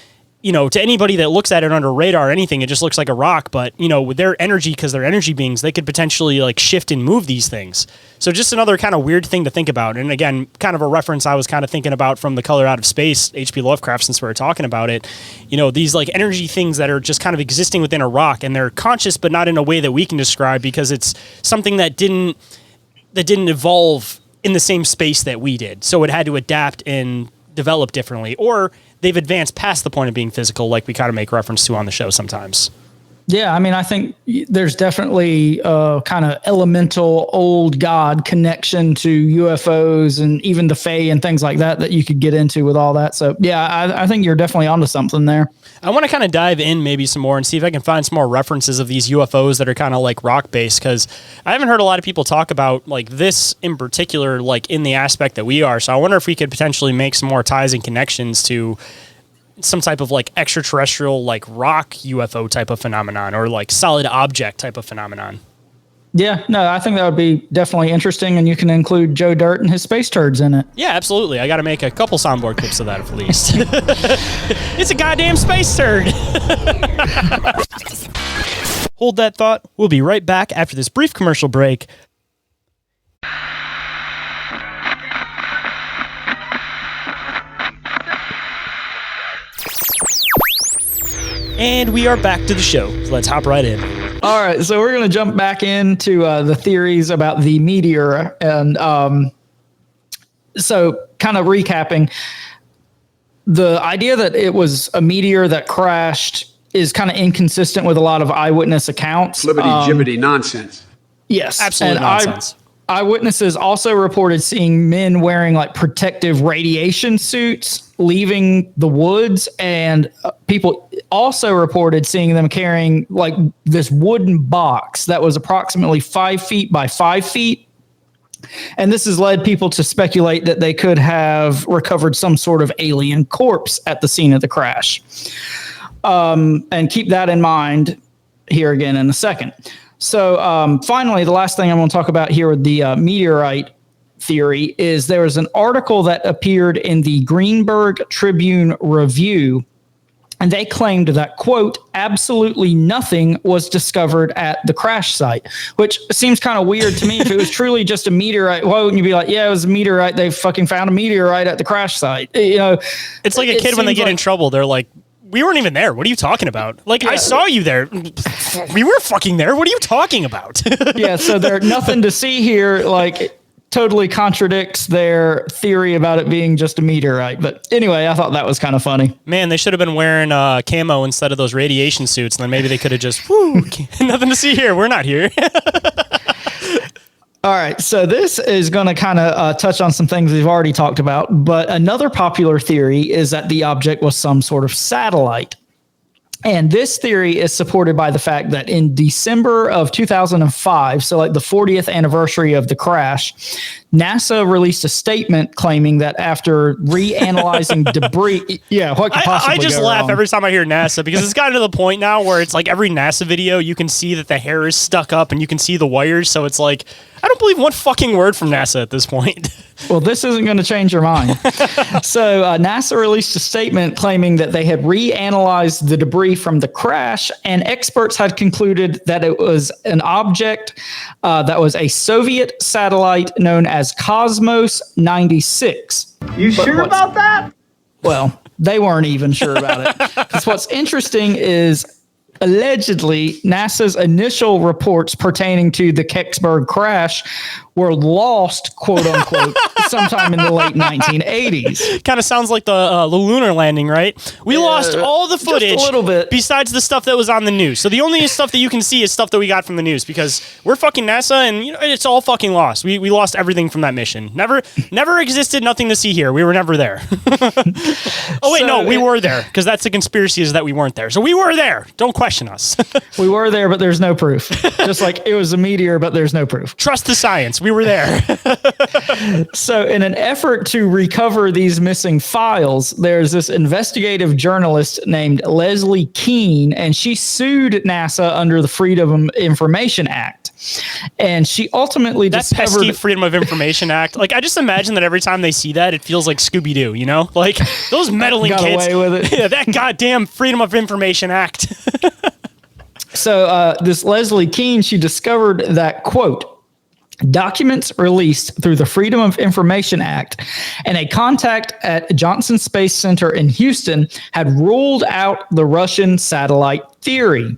to anybody that looks at it under radar or anything, it just looks like a rock. But, with their energy, because they're energy beings, they could potentially like shift and move these things. So just another kind of weird thing to think about. And again, kind of a reference I was kind of thinking about from The Color Out of Space, H.P. Lovecraft, since we were talking about it. These like energy things that are just kind of existing within a rock, and they're conscious, but not in a way that we can describe because it's something that didn't evolve in the same space that we did. So it had to adapt and develop differently, or they've advanced past the point of being physical, like we kind of make reference to on the show sometimes. Yeah, I mean, I think there's definitely a kind of elemental old god connection to UFOs and even the Fae and things like that you could get into with all that. So, yeah, I think you're definitely onto something there. I want to kind of dive in maybe some more and see if I can find some more references of these UFOs that are kind of like rock-based, because I haven't heard a lot of people talk about like this in particular, like in the aspect that we are. So I wonder if we could potentially make some more ties and connections to some type of like extraterrestrial, like rock UFO type of phenomenon, or like solid object type of phenomenon. Yeah, no, I think that would be definitely interesting, and you can include Joe Dirt and his space turds in it. Yeah, absolutely. I got to make a couple soundboard clips of that at least. It's a goddamn space turd. Hold that thought. We'll be right back after this brief commercial break. And we are back to the show. So let's hop right in. All right, so we're going to jump back into the theories about the meteor. And so kind of recapping, the idea that it was a meteor that crashed is kind of inconsistent with a lot of eyewitness accounts. Flibbity-gibbity nonsense. Yes. Absolute nonsense. Eyewitnesses also reported seeing men wearing like protective radiation suits leaving the woods, and people also reported seeing them carrying like this wooden box that was approximately 5 feet by 5 feet. And this has led people to speculate that they could have recovered some sort of alien corpse at the scene of the crash. And keep that in mind here again in a second. So finally, the last thing I'm going to talk about here with the meteorite theory is there was an article that appeared in the Greenberg Tribune Review, and they claimed that, quote, absolutely nothing was discovered at the crash site, which seems kind of weird to me. If it was truly just a meteorite, why wouldn't you be like, yeah, it was a meteorite. They fucking found a meteorite at the crash site. It's like a kid when they get in trouble. They're like, we weren't even there. What are you talking about? Like, yeah. I saw you there. We were fucking there. What are you talking about? Yeah, so there's nothing to see here. Like, it totally contradicts their theory about it being just a meteorite. But anyway, I thought that was kind of funny. Man, they should have been wearing camo instead of those radiation suits. And then maybe they could have just, nothing to see here. We're not here. All right, so this is going to kind of touch on some things we've already talked about, but another popular theory is that the object was some sort of satellite. And this theory is supported by the fact that in December of 2005, so like the 40th anniversary of the crash, NASA released a statement claiming that after reanalyzing debris, what could possibly I just go laugh wrong? every time I hear NASA because it's gotten to the point now where it's like every NASA video, you can see that the hair is stuck up and you can see the wires. So it's like, I don't believe one fucking word from NASA at this point. Well, this isn't going to change your mind. So NASA released a statement claiming that they had reanalyzed the debris from the crash, and experts had concluded that it was an object that was a Soviet satellite known as Cosmos 96. You sure about that? Well, they weren't even sure about it. Because what's interesting is allegedly NASA's initial reports pertaining to the Kecksburg crash were lost, quote unquote, sometime in the late 1980s. Kind of sounds like the lunar landing, right? We lost all the footage just a little bit. besides the stuff that was on the news. So the only stuff that you can see is stuff that we got from the news because we're fucking NASA and it's all fucking lost. We lost everything from that mission. Never existed, nothing to see here. We were never there. Oh wait, no, we were there because that's the conspiracy is that we weren't there. So we were there. Don't question us. We were there, but there's no proof. Just like it was a meteor, but there's no proof. Trust the science. We were there. So in an effort to recover these missing files, there's this investigative journalist named Leslie Keene, and she sued NASA under the Freedom of Information Act. And she ultimately that discovered pesky Freedom of Information Act. Like, I just imagine that every time they see that, it feels like Scooby-Doo, you know? Like, those meddling got kids. away with it. Yeah, that goddamn Freedom of Information Act. So this Leslie Keene, she discovered that, quote, documents released through the Freedom of Information Act and a contact at Johnson Space Center in Houston had ruled out the Russian satellite theory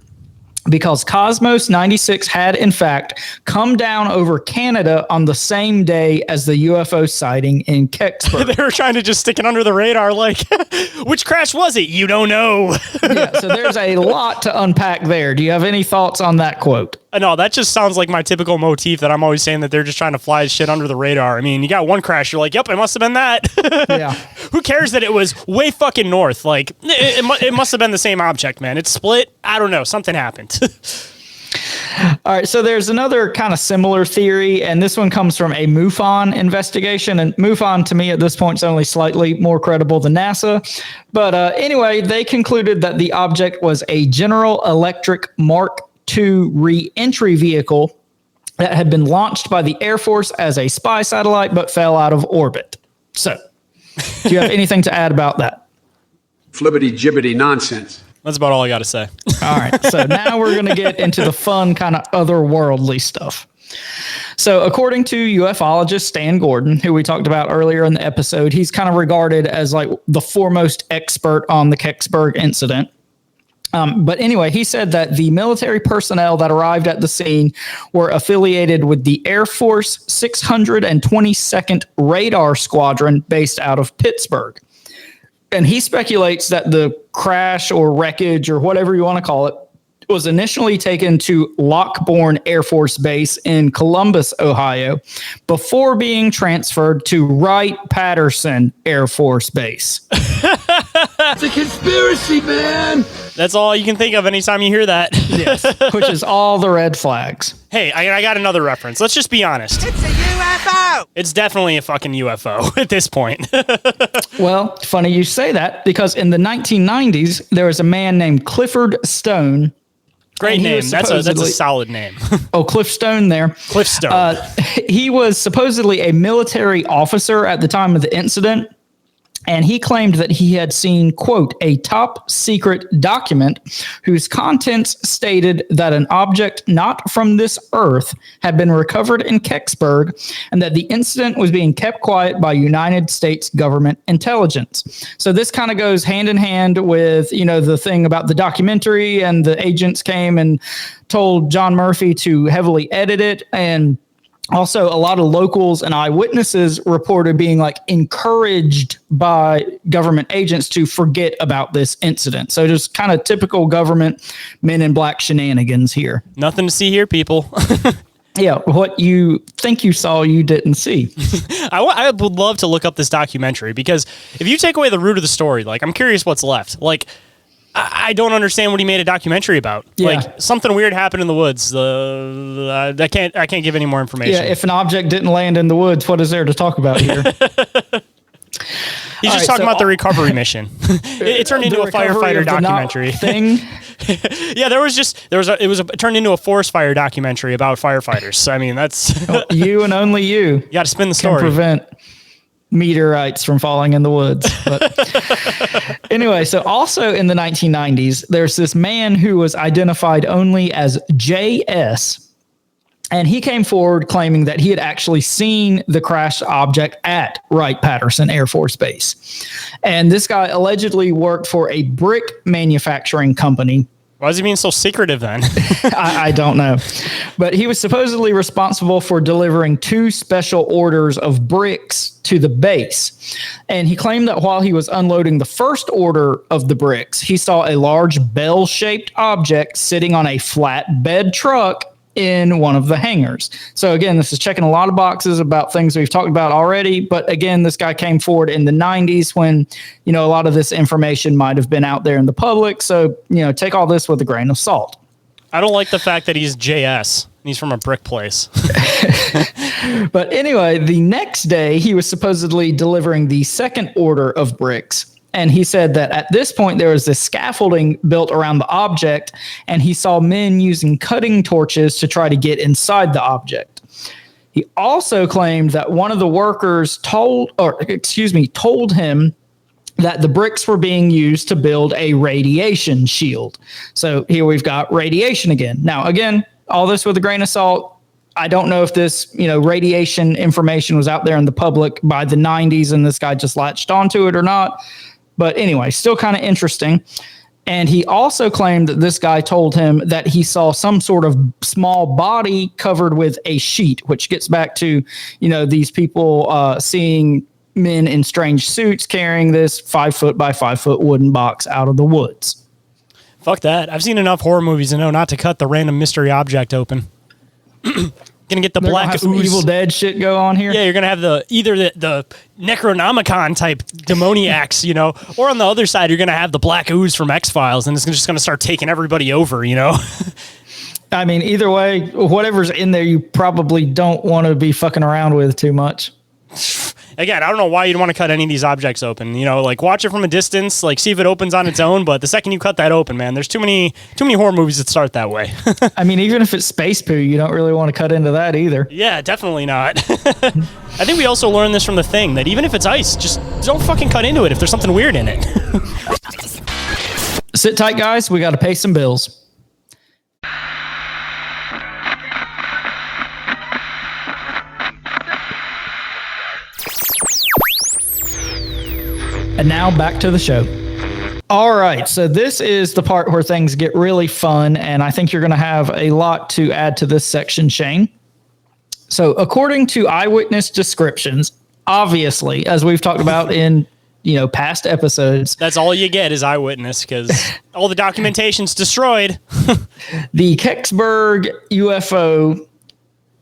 because Cosmos 96 had, in fact, come down over Canada on the same day as the UFO sighting in Kecksburg. They were trying to just stick it under the radar, like, which crash was it? You don't know. Yeah, so there's a lot to unpack there. Do you have any thoughts on that quote? No, that just sounds like my typical motif that I'm always saying that they're just trying to fly shit under the radar. I mean, you got one crash, you're like, yep, it must have been that. Yeah. Who cares that it was way fucking north? Like, it must have been the same object, man. It's split. I don't know. Something happened. All right, so there's another kind of similar theory, and this one comes from a MUFON investigation. And MUFON, to me, at this point, is only slightly more credible than NASA. But anyway, they concluded that the object was a General Electric Mark II re-entry vehicle that had been launched by the Air Force as a spy satellite, but fell out of orbit. So, do you have anything to add about that? Flibbity-gibbity nonsense. That's about all I got to say. All right. So now we're going to get into the fun kind of otherworldly stuff. So according to ufologist Stan Gordon, who we talked about earlier in the episode, he's kind of regarded as like the foremost expert on the Kecksburg incident. But anyway, he said that the military personnel that arrived at the scene were affiliated with the Air Force 622nd Radar Squadron based out of Pittsburgh. And he speculates that the crash or wreckage or whatever you want to call it was initially taken to Lockbourne Air Force Base in Columbus, Ohio, before being transferred to Wright-Patterson Air Force Base. It's a conspiracy, man! That's all you can think of anytime you hear that. Yes, which is all the red flags. Hey, I got another reference. Let's just be honest. It's a UFO! It's definitely a fucking UFO at this point. Well, funny you say that, because in the 1990s, there was a man named Clifford Stone. Great name. That's a solid name. Oh, Cliff Stone there. Cliff Stone. He was supposedly a military officer at the time of the incident. And he claimed that he had seen, quote, a top secret document whose contents stated that an object not from this earth had been recovered in Kecksburg and that the incident was being kept quiet by United States government intelligence. So this kind of goes hand in hand with, you know, the thing about the documentary, and the agents came and told John Murphy to heavily edit it. And also, a lot of locals and eyewitnesses reported being like encouraged by government agents to forget about this incident. So just kind of typical government men in black shenanigans here. Nothing to see here, people. Yeah, what you think you saw, you didn't see. I would love to look up this documentary, because if you take away the root of the story, like, I'm curious what's left. Like, I don't understand what he made a documentary about. Yeah. Like something weird happened in the woods. I can't give any more information. Yeah, if an object didn't land in the woods, what is there to talk about here? He's just talking about the recovery mission. It turned into a firefighter documentary thing. Yeah, it turned into a forest fire documentary about firefighters. I mean, that's you and only you. You got to spin the can story. Prevent meteorites from falling in the woods. But anyway, so also in the 1990s, there's this man who was identified only as JS. And he came forward claiming that he had actually seen the crashed object at Wright-Patterson Air Force Base. And this guy allegedly worked for a brick manufacturing company. Why is he being so secretive then? I don't know. But he was supposedly responsible for delivering 2 special orders of bricks to the base. And he claimed that while he was unloading the first order of the bricks, he saw a large bell-shaped object sitting on a flatbed truck in one of the hangars. So again, this is checking a lot of boxes about things we've talked about already. But again, this guy came forward in the 90s when, a lot of this information might have been out there in the public. So, take all this with a grain of salt. I don't like the fact that he's JS. He's from a brick place. But anyway, the next day he was supposedly delivering the second order of bricks. And he said that at this point, there was this scaffolding built around the object, and he saw men using cutting torches to try to get inside the object. He also claimed that one of the workers told him that the bricks were being used to build a radiation shield. So here we've got radiation again. Now, again, all this with a grain of salt. I don't know if this, radiation information was out there in the public by the 90s and this guy just latched onto it or not. But anyway, still kind of interesting. And he also claimed that this guy told him that he saw some sort of small body covered with a sheet, which gets back to, these people seeing men in strange suits carrying this 5 foot by 5 foot wooden box out of the woods. Fuck that. I've seen enough horror movies to know not to cut the random mystery object open. Gonna get the They're black have some ooze. Evil Dead shit go on here. Yeah, you're gonna have either the Necronomicon type demoniacs, or on the other side, you're gonna have the black ooze from X-Files, and it's just gonna start taking everybody over, I mean, either way, whatever's in there, you probably don't want to be fucking around with too much. Again, I don't know why you'd want to cut any of these objects open. Watch it from a distance, see if it opens on its own. But the second you cut that open, man, there's too many horror movies that start that way. I mean, even if it's space poo, you don't really want to cut into that either. Yeah, definitely not. I think we also learned this from The Thing, that even if it's ice, just don't fucking cut into it if there's something weird in it. Sit tight, guys. We got to pay some bills. And now back to the show. All right, so this is the part where things get really fun, and I think you're going to have a lot to add to this section, Shayn. So according to eyewitness descriptions, obviously, as we've talked about in past episodes, that's all you get is eyewitness, because all the documentation's destroyed. The Kecksburg UFO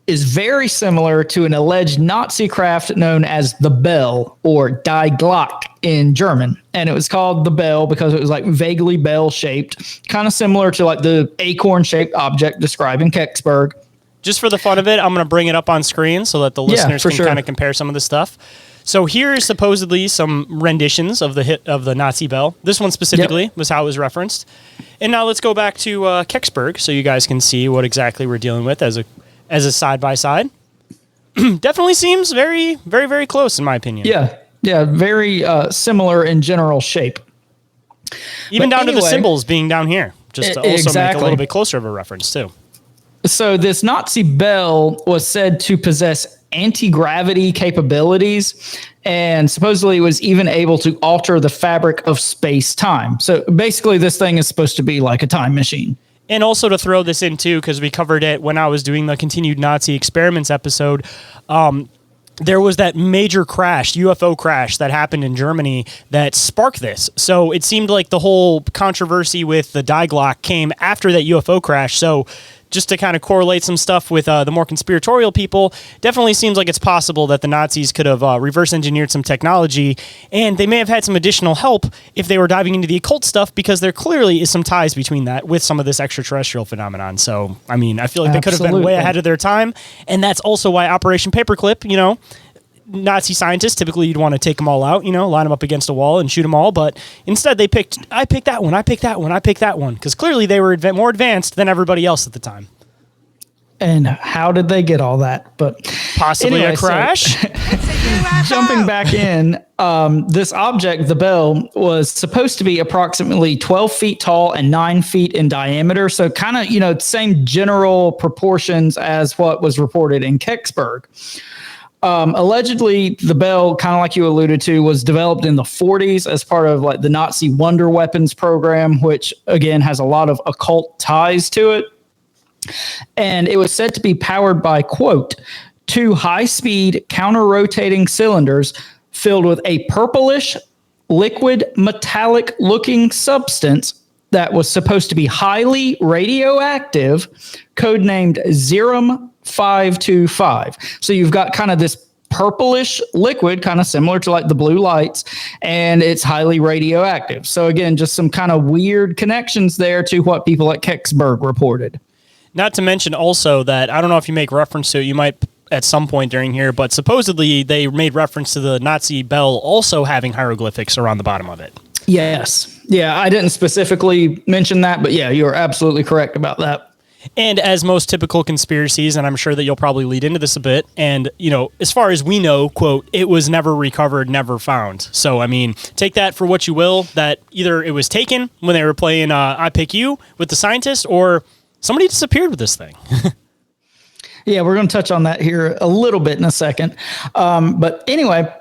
is very similar to an alleged Nazi craft known as the Bell, or Die Glock in German. And it was called the Bell because it was vaguely bell-shaped, kind of similar to the acorn-shaped object described in Kecksburg. Just for the fun of it, I'm going to bring it up on screen so that the listeners can kind of compare some of the stuff. So here is supposedly some renditions of the hit of the Nazi Bell. This one specifically was how it was referenced. And now let's go back to Kecksburg so you guys can see what exactly we're dealing with as a side-by-side. Definitely seems very, very, very close in my opinion. Yeah, very similar in general shape. Even down to the symbols being down here, just to also make a little bit closer of a reference too. So this Nazi Bell was said to possess anti-gravity capabilities, and supposedly it was even able to alter the fabric of space-time. So basically this thing is supposed to be like a time machine. And also to throw this in too, because we covered it when I was doing the Continued Nazi Experiments episode, there was that major crash, UFO crash that happened in Germany that sparked this. So it seemed like the whole controversy with the Die Glock came after that UFO crash. So just to kind of correlate some stuff with the more conspiratorial people, definitely seems like it's possible that the Nazis could have reverse engineered some technology, and they may have had some additional help if they were diving into the occult stuff, because there clearly is some ties between that with some of this extraterrestrial phenomenon. So, I mean, I feel like they could have been way ahead of their time, and that's also why Operation Paperclip, Nazi scientists, typically you'd want to take them all out, line them up against a wall and shoot them all. But instead I picked that one, because clearly they were more advanced than everybody else at the time. And how did they get all that? But possibly anyway, a crash. Jumping back in, this object, the bell, was supposed to be approximately 12 feet tall and 9 feet in diameter. So kind of, same general proportions as what was reported in Kecksburg. Allegedly, the bell, kind of like you alluded to, was developed in the 40s as part of like the Nazi wonder weapons program, which again has a lot of occult ties to it. And it was said to be powered by, quote, 2 high-speed counter-rotating cylinders filled with a purplish, liquid, metallic-looking substance that was supposed to be highly radioactive, codenamed Zerum 525. So you've got kind of this purplish liquid, kind of similar to like the blue lights, and it's highly radioactive. So again, just some kind of weird connections there to what people at Kecksburg reported. Not to mention also that, I don't know if you make reference to it, you might at some point during here, but supposedly they made reference to the Nazi bell also having hieroglyphics around the bottom of it. Yes. Yeah, I didn't specifically mention that, but yeah, you're absolutely correct about that. And as most typical conspiracies, and I'm sure that you'll probably lead into this a bit, and, as far as we know, quote, it was never recovered, never found. So, I mean, take that for what you will, that either it was taken when they were playing I Pick You with the scientist, or somebody disappeared with this thing. Yeah, we're going to touch on that here a little bit in a second. But anyway,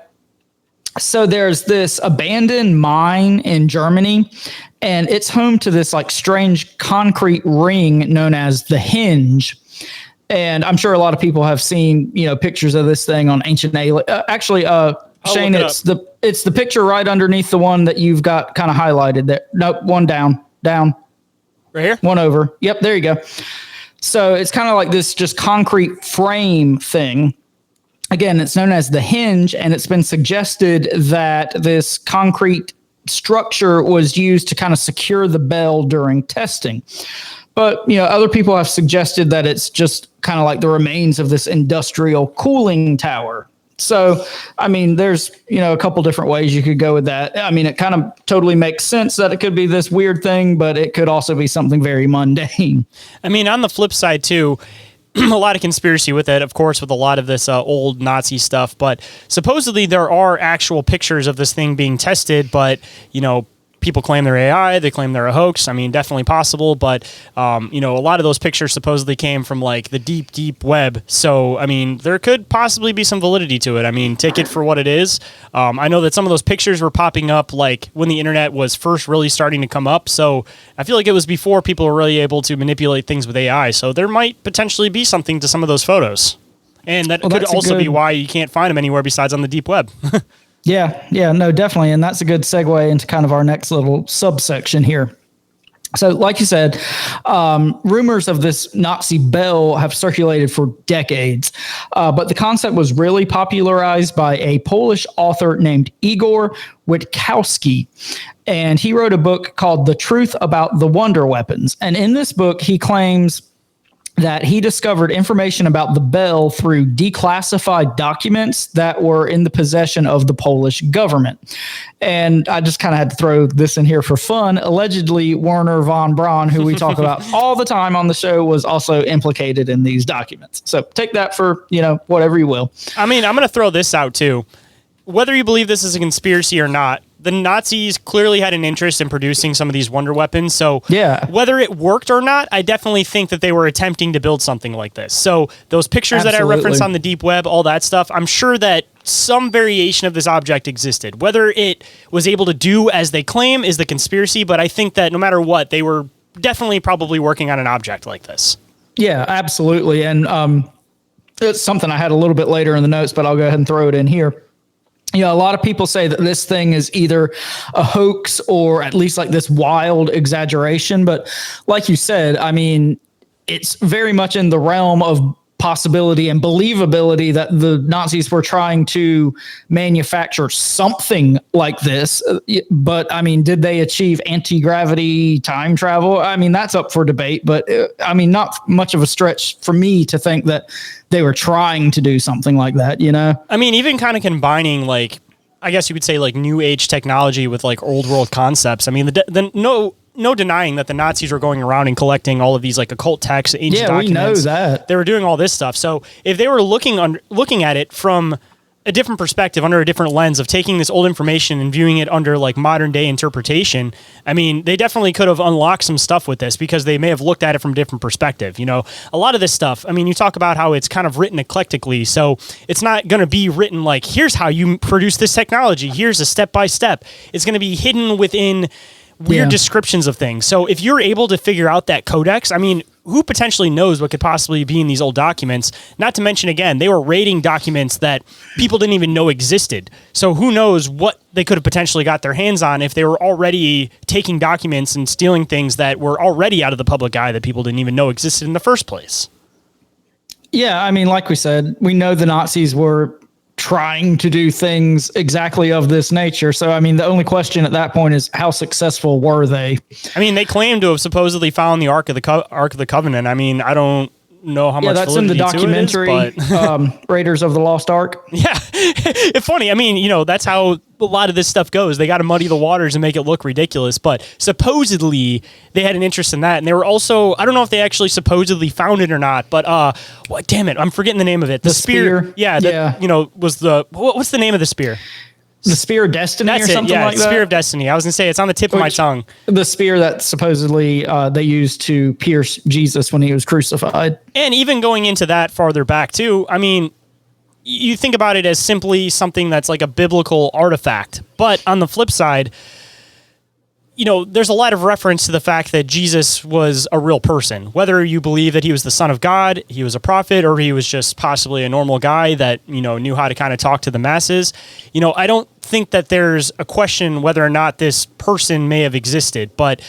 so there's this abandoned mine in Germany, and it's home to this like strange concrete ring known as the Hinge. And I'm sure a lot of people have seen, pictures of this thing on Ancient Alien. Shane, it's the picture right underneath the one that you've got kind of highlighted there. Nope, one down. Right here? One over. Yep, there you go. So it's kind of like this just concrete frame thing. Again, it's known as the Hinge, and it's been suggested that this concrete structure was used to kind of secure the bell during testing. But, other people have suggested that it's just kind of like the remains of this industrial cooling tower. So, I mean, there's, a couple different ways you could go with that. I mean, it kind of totally makes sense that it could be this weird thing, but it could also be something very mundane. I mean, on the flip side, too, a lot of conspiracy with it, of course, with a lot of this old Nazi stuff. But supposedly there are actual pictures of this thing being tested, but, people claim they're AI, they claim they're a hoax. I mean, definitely possible, but, a lot of those pictures supposedly came from, like, the deep, deep web. So, I mean, there could possibly be some validity to it. I mean, take it for what it is. I know that some of those pictures were popping up, like, when the internet was first really starting to come up. So, I feel like it was before people were really able to manipulate things with AI. So, there might potentially be something to some of those photos. And that could also be why you can't find them anywhere besides on the deep web. Yeah, no, definitely. And that's a good segue into kind of our next little subsection here. So like you said, rumors of this Nazi bell have circulated for decades, but the concept was really popularized by a Polish author named Igor Witkowski. And he wrote a book called The Truth About the Wonder Weapons. And in this book, he claims that he discovered information about the bell through declassified documents that were in the possession of the Polish government. And I just kind of had to throw this in here for fun. Allegedly, Werner von Braun, who we talk about all the time on the show, was also implicated in these documents. So take that for, whatever you will. I mean, I'm going to throw this out too. Whether you believe this is a conspiracy or not, the Nazis clearly had an interest in producing some of these wonder weapons. So whether it worked or not, I definitely think that they were attempting to build something like this. So those pictures that I referenced on the deep web, all that stuff, I'm sure that some variation of this object existed. Whether it was able to do as they claim is the conspiracy, but I think that no matter what, they were definitely probably working on an object like this. Yeah, absolutely. And it's something I had a little bit later in the notes, but I'll go ahead and throw it in here. A lot of people say that this thing is either a hoax or at least like this wild exaggeration. But like you said, I mean, it's very much in the realm of possibility and believability that the Nazis were trying to manufacture something like this. But I mean, did they achieve anti-gravity time travel? I mean, that's up for debate, but I mean, not much of a stretch for me to think that they were trying to do something like that, you know? I mean, even kind of combining, like, I guess you could say, like, new age technology with, like, old world concepts. I mean, no denying that the Nazis were going around and collecting all of these, like, occult texts, ancient documents. We know that. They were doing all this stuff. So if they were looking at it from a different perspective, under a different lens of taking this old information and viewing it under, like, modern day interpretation, I mean, they definitely could have unlocked some stuff with this, because they may have looked at it from a different perspective. You know, a lot of this stuff, I mean, you talk about how it's kind of written eclectically, so it's not going to be written like, here's how you produce this technology, here's a step-by-step. It's going to be hidden within weird descriptions of things. So if you're able to figure out that codex, I mean, who potentially knows what could possibly be in these old documents? Not to mention, again, they were raiding documents that people didn't even know existed. So who knows what they could have potentially got their hands on if they were already taking documents and stealing things that were already out of the public eye that people didn't even know existed in the first place. Yeah, I mean, like we said, we know the Nazis were trying to do things exactly of this nature. So, I mean, the only question at that point is, how successful were they? I mean, they claim to have supposedly found the Ark of the Covenant. I mean, I don't know how much. That's in the documentary, Raiders of the Lost Ark. Yeah, it's funny. I mean, you know, that's how a lot of this stuff goes. They got to muddy the waters and make it look ridiculous. But supposedly they had an interest in that, and they were also, I don't know if they actually supposedly found it or not. But what? Damn it, I'm forgetting the name of it. The spear. Yeah. You know, was what's the name of the spear? The Spear of Destiny or something like that? Spear of Destiny. I was going to say, it's on the tip of my tongue. The spear that supposedly they used to pierce Jesus when he was crucified. And even going into that farther back, too, I mean, you think about it as simply something that's like a biblical artifact. But on the flip side, you know, there's a lot of reference to the fact that Jesus was a real person. Whether you believe that he was the Son of God, he was a prophet, or he was just possibly a normal guy that, you know, knew how to kind of talk to the masses. You know, I don't think that there's a question whether or not this person may have existed. But,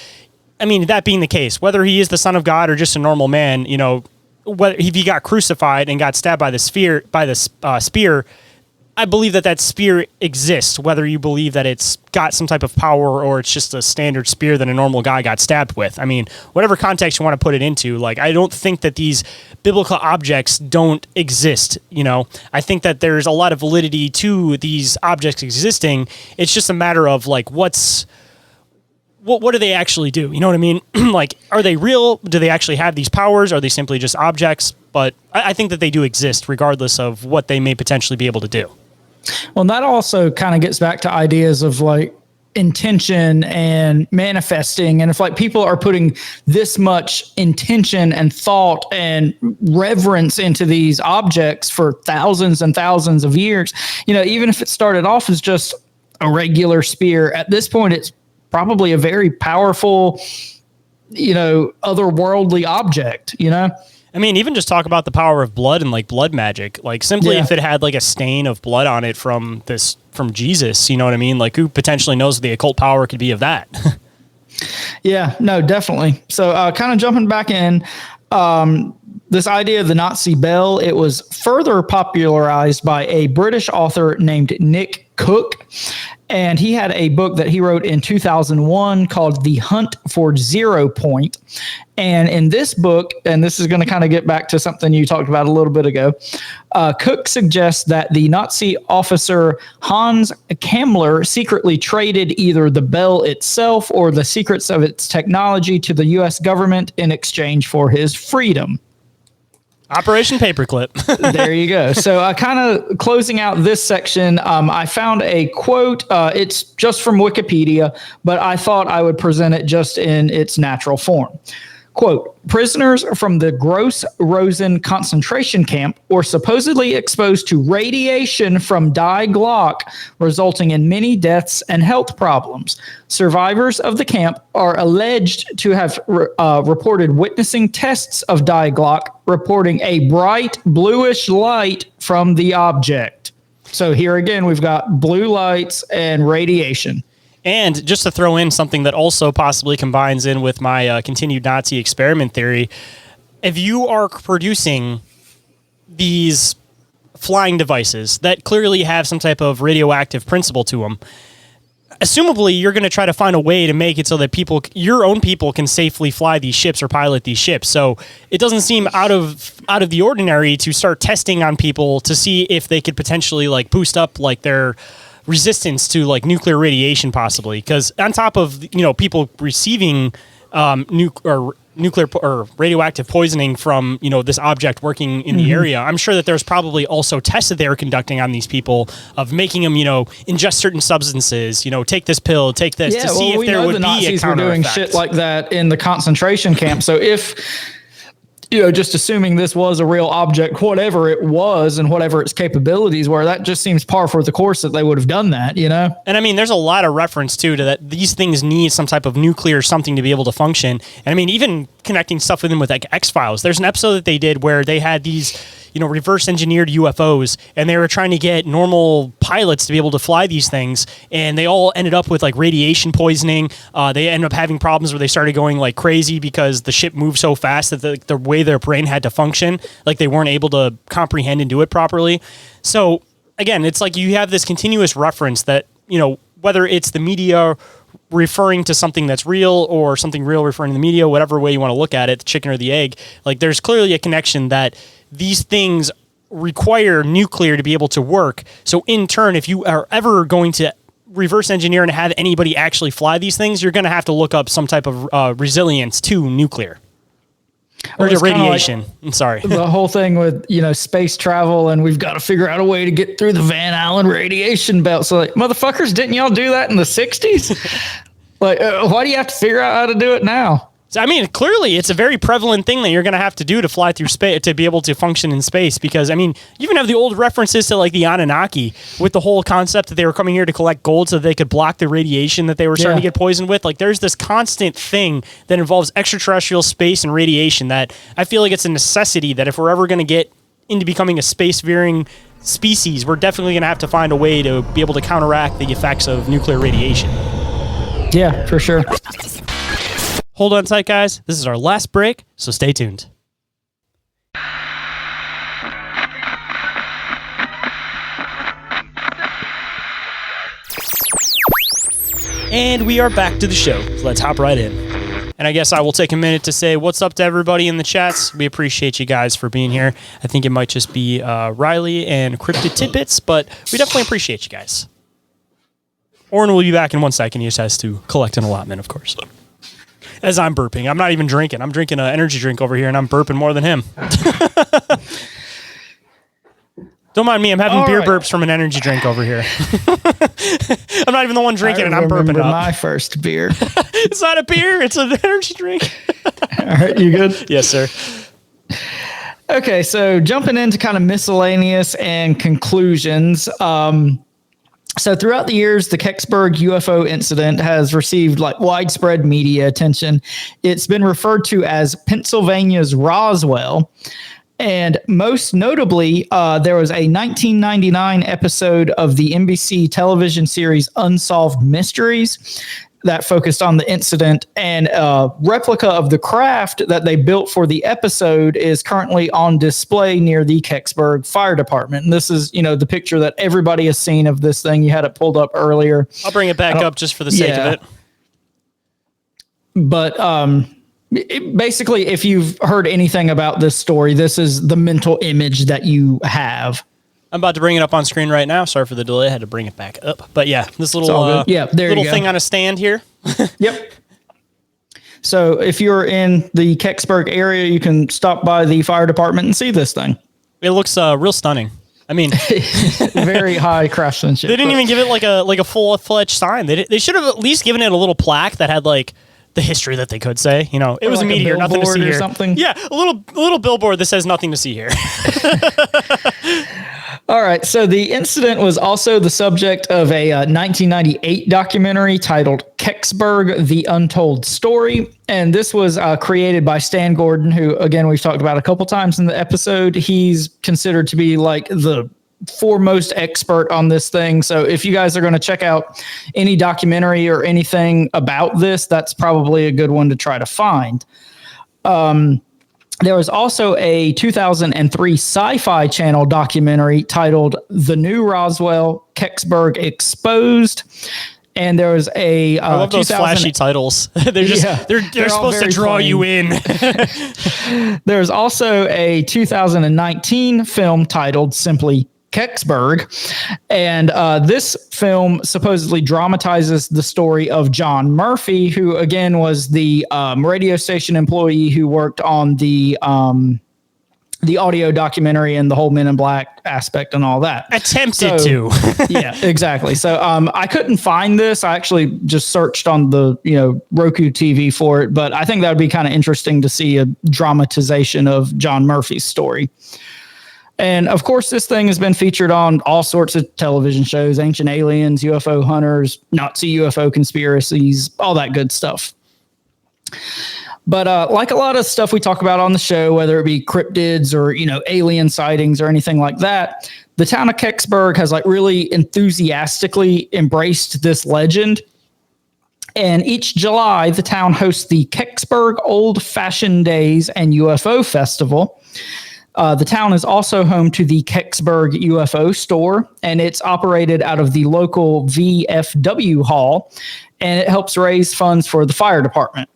I mean, that being the case, whether he is the Son of God or just a normal man, you know, if he got crucified and got stabbed by the spear, I believe that spear exists, whether you believe that it's got some type of power or it's just a standard spear that a normal guy got stabbed with. I mean, whatever context you want to put it into, like, I don't think that these biblical objects don't exist, you know? I think that there's a lot of validity to these objects existing. It's just a matter of, like, what do they actually do? You know what I mean? Like, are they real? Do they actually have these powers? Are they simply just objects? But I think that they do exist regardless of what they may potentially be able to do. Well, and that also kind of gets back to ideas of, like, intention and manifesting. And if, like, people are putting this much intention and thought and reverence into these objects for thousands and thousands of years, you know, even if it started off as just a regular spear, at this point, it's probably a very powerful, you know, otherworldly object, you know? I mean, even just talk about the power of blood and, like, blood magic. Like, simply if it had, like, a stain of blood on it from Jesus, you know what I mean? Like, who potentially knows what the occult power could be of that? Yeah, no, definitely. So kind of jumping back in, this idea of the Nazi bell, it was further popularized by a British author named Nick Cook. And he had a book that he wrote in 2001 called The Hunt for 0 Point. And in this book, and this is going to kind of get back to something you talked about a little bit ago, Cook suggests that the Nazi officer Hans Kammler secretly traded either the bell itself or the secrets of its technology to the U.S. government in exchange for his freedom. Operation Paperclip. There you go. So kind of closing out this section, I found a quote. It's just from Wikipedia, but I thought I would present it just in its natural form. Quote, prisoners from the Gross Rosen concentration camp were supposedly exposed to radiation from Die Glocke, resulting in many deaths and health problems. Survivors of the camp are alleged to have reported witnessing tests of Die Glocke, reporting a bright bluish light from the object. So here again, we've got blue lights and radiation. And just to throw in something that also possibly combines in with my continued Nazi experiment theory, if you are producing these flying devices that clearly have some type of radioactive principle to them, assumably you're going to try to find a way to make it so that your own people can safely fly these ships or pilot these ships. So it doesn't seem out of the ordinary to start testing on people to see if they could potentially like boost up like their resistance to like nuclear radiation, possibly. Because on top of people receiving nuclear or radioactive poisoning from this object working in the area, I'm sure that there's probably also tests that they were conducting on these people of making them ingest certain substances, take this pill, take this, to see if there would the be Nazis a counter were doing effect. shit like that in the concentration camp. So if just assuming this was a real object, whatever it was and whatever its capabilities were, that just seems par for the course that they would have done that, And I mean, there's a lot of reference too to that these things need some type of nuclear something to be able to function. And I mean, even connecting stuff with them with like X-Files, there's an episode that they did where they had these, reverse engineered UFOs, and they were trying to get normal pilots to be able to fly these things, and they all ended up with like radiation poisoning. They ended up having problems where they started going like crazy because the ship moved so fast that the way their brain had to function, like they weren't able to comprehend and do it properly. So again, it's like you have this continuous reference that, whether it's the media referring to something that's real or something real referring to the media, whatever way you want to look at it, the chicken or the egg, like there's clearly a connection that these things require nuclear to be able to work. So in turn, if you are ever going to reverse engineer and have anybody actually fly these things, you're going to have to look up some type of resilience to nuclear. Or to radiation. I'm sorry. The whole thing with, space travel, and we've got to figure out a way to get through the Van Allen radiation belt. So like, motherfuckers, didn't y'all do that in the 60s? Like, why do you have to figure out how to do it now? So, I mean, clearly it's a very prevalent thing that you're going to have to do to fly through space, to be able to function in space. Because, I mean, you even have the old references to like the Anunnaki with the whole concept that they were coming here to collect gold so that they could block the radiation that they were starting to get poisoned with. Like, there's this constant thing that involves extraterrestrial space and radiation that I feel like it's a necessity that if we're ever going to get into becoming a space-veering species, we're definitely going to have to find a way to be able to counteract the effects of nuclear radiation. Yeah, for sure. Hold on tight, guys. This is our last break, so stay tuned. And we are back to the show. So let's hop right in. And I guess I will take a minute to say what's up to everybody in the chats. We appreciate you guys for being here. I think it might just be Riley and Cryptid Tidbits, but we definitely appreciate you guys. Orin will be back in 1 second. He just has to collect an allotment, of course. As I'm burping. I'm not even drinking. I'm drinking an energy drink over here, and I'm burping more than him. Don't mind me. I'm having beer burps from an energy drink over here. I'm not even the one drinking, and I'm burping up. My first beer. It's not a beer. It's an energy drink. All right, you good? Yes, sir. Okay, so jumping into kind of miscellaneous and conclusions. So throughout the years, the Kecksburg UFO incident has received like widespread media attention. It's been referred to as Pennsylvania's Roswell. And most notably, there was a 1999 episode of the NBC television series Unsolved Mysteries that focused on the incident, and a replica of the craft that they built for the episode is currently on display near the Kecksburg Fire Department. And this is, the picture that everybody has seen of this thing. You had it pulled up earlier. I'll bring it back up just for the sake of it. But basically, if you've heard anything about this story, this is the mental image that you have. I'm about to bring it up on screen right now. Sorry for the delay. I had to bring it back up. But yeah, this little little thing on a stand here. Yep. So if you're in the Kecksburg area, you can stop by the fire department and see this thing. It looks real stunning. I mean, very high craftsmanship. They didn't even give it like a full-fledged sign. They should have at least given it a little plaque that had like the history that they could say. It was like a meteor, nothing to see here. Something. Yeah, a little billboard that says nothing to see here. All right. So the incident was also the subject of a 1998 documentary titled Kecksburg, The Untold Story. And this was created by Stan Gordon, who, again, we've talked about a couple times in the episode. He's considered to be like the foremost expert on this thing. So if you guys are going to check out any documentary or anything about this, that's probably a good one to try to find. There was also a 2003 Sci-Fi Channel documentary titled "The New Roswell: Kecksburg Exposed." And there was a I love those flashy titles. they're supposed to draw you in. There's also a 2019 film titled simply Kecksburg, and this film supposedly dramatizes the story of John Murphy, who again was the radio station employee who worked on the audio documentary and the whole Men in Black aspect and all that. Attempted to. Yeah, exactly. So I couldn't find this. I actually just searched on the Roku TV for it, but I think that would be kind of interesting to see a dramatization of John Murphy's story. And of course, this thing has been featured on all sorts of television shows: Ancient Aliens, UFO Hunters, Nazi UFO conspiracies, all that good stuff. But like a lot of stuff we talk about on the show, whether it be cryptids or, alien sightings or anything like that, the town of Kecksburg has really enthusiastically embraced this legend. And each July, the town hosts the Kecksburg Old Fashioned Days and UFO Festival. The town is also home to the Kecksburg UFO store, and it's operated out of the local VFW hall, and it helps raise funds for the fire department.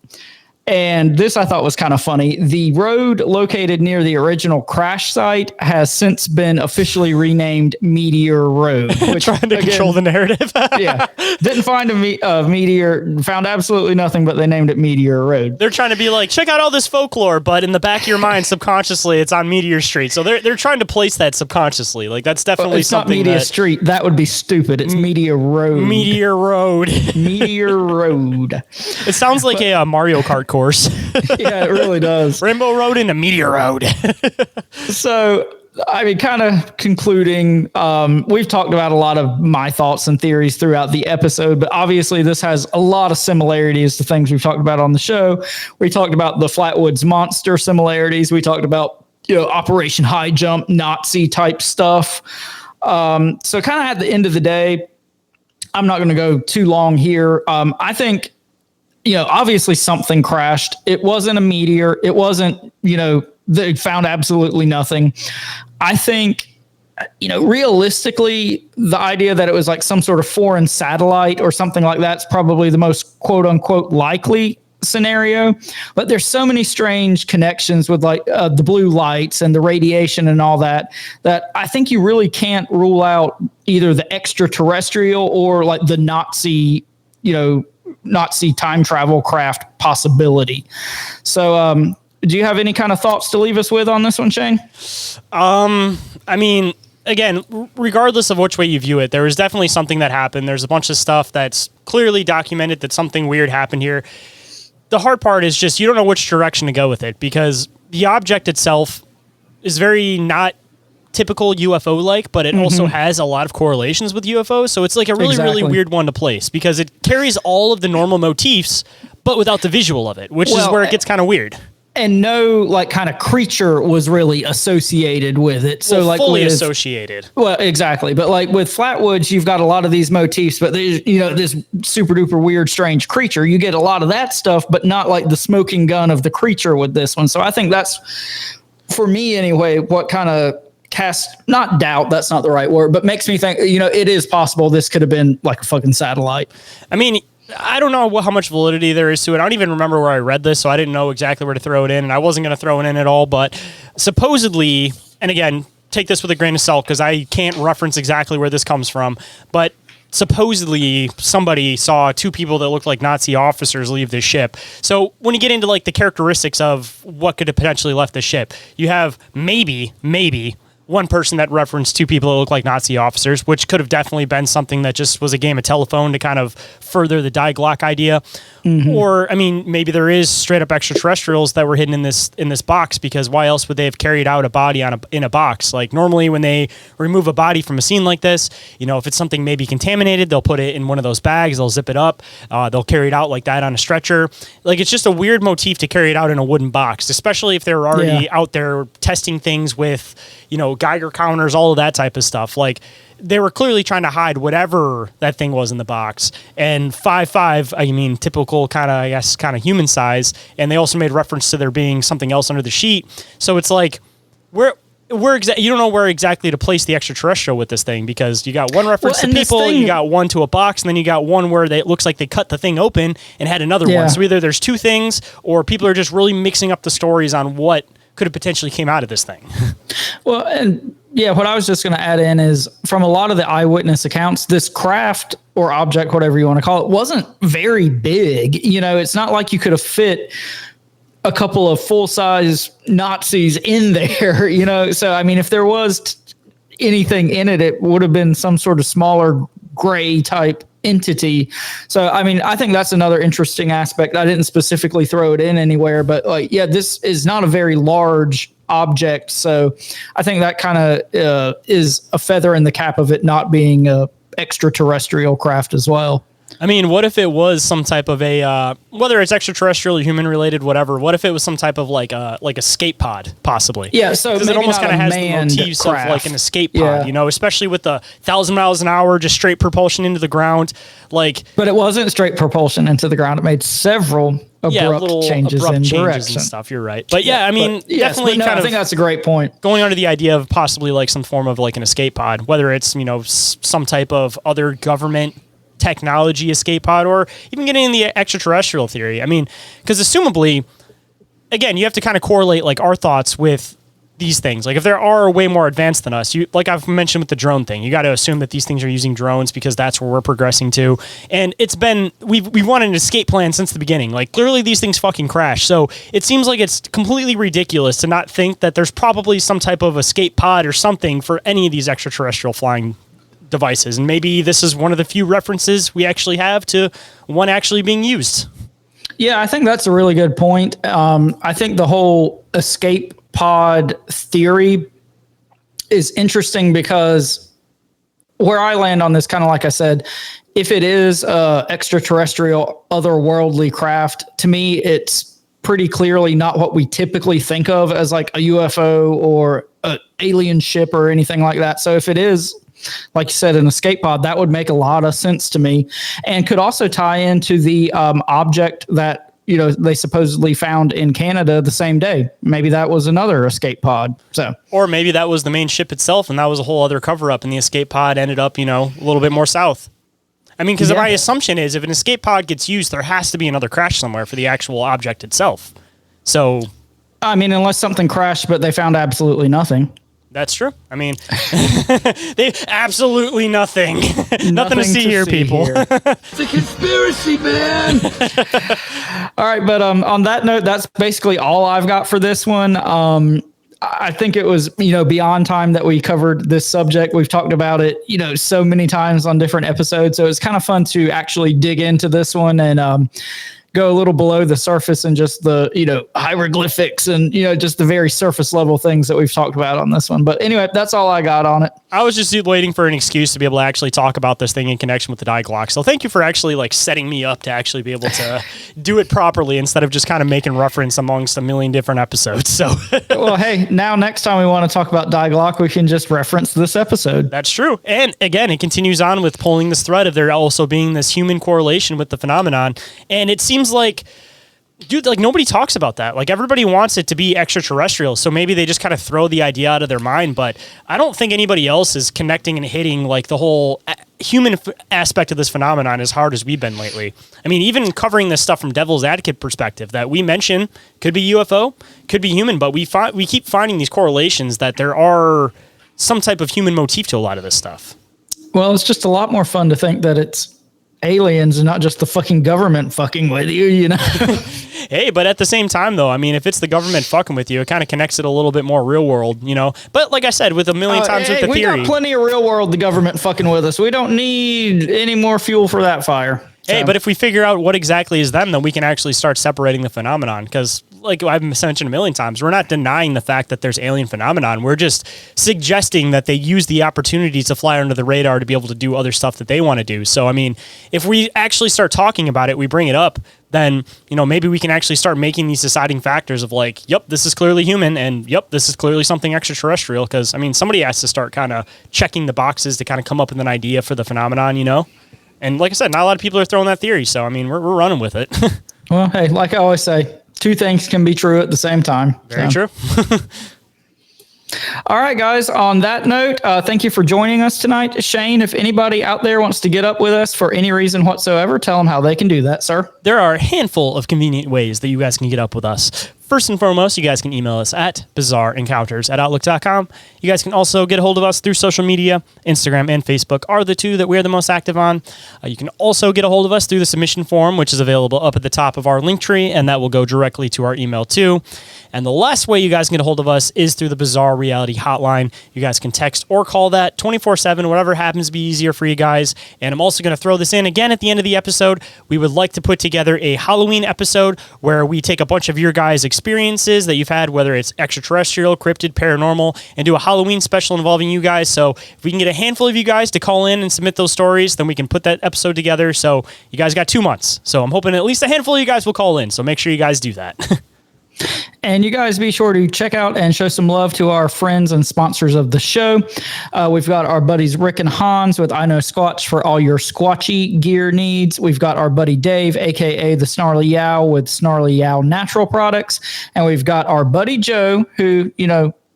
And this I thought was kind of funny. The road located near the original crash site has since been officially renamed Meteor Road. Which, trying to control the narrative. Yeah. Didn't find a meteor, found absolutely nothing, but they named it Meteor Road. They're trying to be like, check out all this folklore, but in the back of your mind, subconsciously, it's on Meteor Street. So they're trying to place that subconsciously. That's definitely it's something. It's not Meteor Street. That would be stupid. It's Meteor Road. Meteor Road. Meteor Road. It sounds like a Mario Kart course. Yeah, it really does. Rainbow Road into Meteor Road. So, kind of concluding, we've talked about a lot of my thoughts and theories throughout the episode, but obviously this has a lot of similarities to things we've talked about on the show. We talked about the Flatwoods Monster similarities. We talked about, Operation High Jump, Nazi type stuff. So kind of at the end of the day, I'm not going to go too long here. I think, obviously something crashed. It wasn't a meteor. It wasn't, they found absolutely nothing. I think, realistically, the idea that it was some sort of foreign satellite or something like that's probably the most quote unquote likely scenario. But there's so many strange connections with the blue lights and the radiation and all that I think you really can't rule out either the extraterrestrial or the Nazi, Nazi time travel craft possibility. So, do you have any kind of thoughts to leave us with on this one, Shayn? Again, regardless of which way you view it, there was definitely something that happened. There's a bunch of stuff that's clearly documented that something weird happened here. The hard part is just you don't know which direction to go with it because the object itself is very not typical UFO-like, but it also has a lot of correlations with UFOs. So it's a really weird one to place because it carries all of the normal motifs, but without the visual of it, which is where it gets kind of weird. And no kind of creature was really associated with it. So fully associated. Well, exactly. But with Flatwoods, you've got a lot of these motifs, but there's, this super duper weird, strange creature. You get a lot of that stuff, but not the smoking gun of the creature with this one. So I think that's, for me anyway, what kind of not doubt, that's not the right word, but makes me think, it is possible this could have been a fucking satellite. I don't know how much validity there is to it. I don't even remember where I read this, so I didn't know exactly where to throw it in, and I wasn't going to throw it in at all, but supposedly, and again, take this with a grain of salt because I can't reference exactly where this comes from, but supposedly somebody saw two people that looked like Nazi officers leave this ship. So when you get into the characteristics of what could have potentially left the ship, you have maybe one person that referenced two people that look like Nazi officers, which could have definitely been something that just was a game of telephone to kind of further the Die Glock idea. Or, maybe there is straight up extraterrestrials that were hidden in this box, because why else would they have carried out a body in a box? Normally when they remove a body from a scene like this, if it's something maybe contaminated, they'll put it in one of those bags, they'll zip it up, they'll carry it out like that on a stretcher. It's just a weird motif to carry it out in a wooden box, especially if they're already out there testing things with, Geiger counters, all of that type of stuff. Like, they were clearly trying to hide whatever that thing was in the box. And 5'5", I mean, typical kind of human size. And they also made reference to there being something else under the sheet. So it's like, you don't know where exactly to place the extraterrestrial with this thing, because you got one reference to people, you got one to a box, and then you got one where it looks like they cut the thing open and had another one. So either there's two things, or people are just really mixing up the stories on what could have potentially came out of this thing. Well, and what I was just going to add in is, from a lot of the eyewitness accounts, this craft or object, whatever you want to call it, wasn't very big. It's not like you could have fit a couple of full-size Nazis in there, So, I mean, if there was anything in it, it would have been some sort of smaller gray type entity. So, I mean, I think that's another interesting aspect. I didn't specifically throw it in anywhere, but this is not a very large object. So I think that kind of is a feather in the cap of it not being a extraterrestrial craft as well. I mean, what if it was some type of a, whether it's extraterrestrial or human related, whatever, what if it was some type of like escape pod, possibly? Yeah, so because it almost kind of has the motifs craft. Of like an escape pod, especially with the 1,000 miles an hour, just straight propulsion into the ground. But it wasn't straight propulsion into the ground. It made several abrupt changes in direction and stuff. You're right. But I mean, definitely I think that's a great point. Going under the idea of possibly like some form of like an escape pod, whether it's, some type of other government technology escape pod, or even getting in the extraterrestrial theory. I mean, because assumably, again, you have to kind of correlate like our thoughts with these things. Like if there are way more advanced than us, like I've mentioned with the drone thing, you got to assume that these things are using drones because that's where we're progressing to. And it's been, we've wanted an escape plan since the beginning. Like clearly these things fucking crash. So it seems like it's completely ridiculous to not think that there's probably some type of escape pod or something for any of these extraterrestrial flying devices. And maybe this is one of the few references we actually have to one actually being used. Yeah, I think that's a really good point. I think the whole escape pod theory is interesting because where I land on this, kind of like I said, if it is extraterrestrial, otherworldly craft, to me, it's pretty clearly not what we typically think of as like a UFO or an alien ship or anything like that. So if it is, like you said, an escape pod, that would make a lot of sense to me, and could also tie into the object that they supposedly found in Canada the same day. Maybe that was another escape pod. So, or maybe that was the main ship itself, and that was a whole other cover up, and the escape pod ended up, a little bit more south. I mean, because my assumption is if an escape pod gets used, there has to be another crash somewhere for the actual object itself. So, I mean, unless something crashed, but they found absolutely nothing. That's true. I mean, they absolutely nothing. Nothing to see here, people. It's a conspiracy, man. All right, but on that note, that's basically all I've got for this one. I think it was, beyond time that we covered this subject. We've talked about it, so many times on different episodes. So it's kind of fun to actually dig into this one and go a little below the surface and just the, hieroglyphics and, just the very surface level things that we've talked about on this one. But anyway, that's all I got on it. I was just waiting for an excuse to be able to actually talk about this thing in connection with the die Glock. So thank you for actually setting me up to actually be able to do it properly instead of just kind of making reference amongst a million different episodes. So, well, hey, now next time we want to talk about die Glock, we can just reference this episode. That's true. And again, it continues on with pulling this thread of there also being this human correlation with the phenomenon. And it seems like, dude, nobody talks about that. Everybody wants it to be extraterrestrial, so maybe they just kind of throw the idea out of their mind, but I don't think anybody else is connecting and hitting the whole human aspect of this phenomenon as hard as we've been lately. I mean, even covering this stuff from devil's advocate perspective that we mention could be UFO, could be human, but we keep finding these correlations that there are some type of human motif to a lot of this stuff. Well, it's just a lot more fun to think that it's aliens and not just the fucking government fucking with you, Hey, but at the same time, though, I mean, if it's the government fucking with you, it kind of connects it a little bit more real world, But like I said, with a million times with the we theory. We got plenty of real world, the government fucking with us. We don't need any more fuel for that fire. Hey, but if we figure out what exactly is them, then we can actually start separating the phenomenon. Because, like I've mentioned a million times, we're not denying the fact that there's alien phenomenon. We're just suggesting that they use the opportunity to fly under the radar to be able to do other stuff that they want to do. So, I mean, if we actually start talking about it, we bring it up, then, maybe we can actually start making these deciding factors of like, yep, this is clearly human, and yep, this is clearly something extraterrestrial. Because, somebody has to start kind of checking the boxes to kind of come up with an idea for the phenomenon, And like I said, not a lot of people are throwing that theory. So, we're running with it. Well, hey, like I always say, two things can be true at the same time. Very true. All right, guys. On that note, thank you for joining us tonight. Shayn, if anybody out there wants to get up with us for any reason whatsoever, tell them how they can do that, sir. There are a handful of convenient ways that you guys can get up with us. First and foremost, you guys can email us at bizarreencounters@outlook.com. You guys can also get a hold of us through social media. Instagram and Facebook are the two that we're the most active on. You can also get a hold of us through the submission form, which is available up at the top of our link tree, and that will go directly to our email too. And the last way you guys can get a hold of us is through the Bizarre Reality Hotline. You guys can text or call that 24/7, whatever happens to be easier for you guys. And I'm also going to throw this in again at the end of the episode. We would like to put together a Halloween episode where we take a bunch of your guys' experiences that you've had, whether it's extraterrestrial, cryptid, paranormal, and do a Halloween special involving you guys. So if we can get a handful of you guys to call in and submit those stories, then we can put that episode together. So you guys got 2 months. So I'm hoping at least a handful of you guys will call in. So make sure you guys do that. And you guys be sure to check out and show some love to our friends and sponsors of the show. We've got our buddies Rick and Hans with I Know Squatch for all your squatchy gear needs. We've got our buddy Dave, a.k.a. the Snarly Yow, with Snarly Yow Natural Products. And we've got our buddy Joe, who,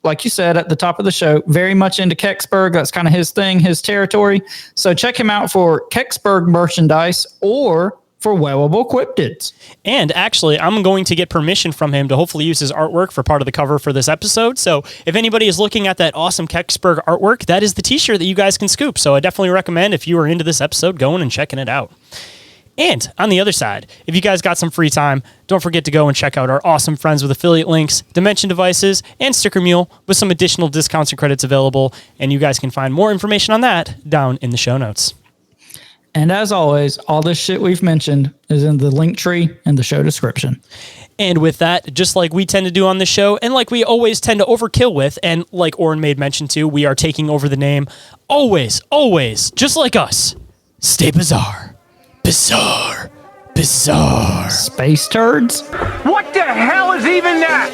like you said at the top of the show, very much into Kecksburg. That's kind of his thing, his territory. So check him out for Kecksburg merchandise or for wearable cryptids. And actually, I'm going to get permission from him to hopefully use his artwork for part of the cover for this episode. So if anybody is looking at that awesome Kecksburg artwork, that is the t-shirt that you guys can scoop. So I definitely recommend, if you are into this episode, going and checking it out. And on the other side, if you guys got some free time, don't forget to go and check out our awesome friends with affiliate links, Dimension Devices, and Sticker Mule, with some additional discounts and credits available. And you guys can find more information on that down in the show notes. And as always, all this shit we've mentioned is in the link tree in the show description. And with that, just like we tend to do on the show, and like we always tend to overkill with, and like Orin made mention to, we are taking over the name. Always, just like us, stay bizarre. Bizarre. Space turds? What the hell is even that?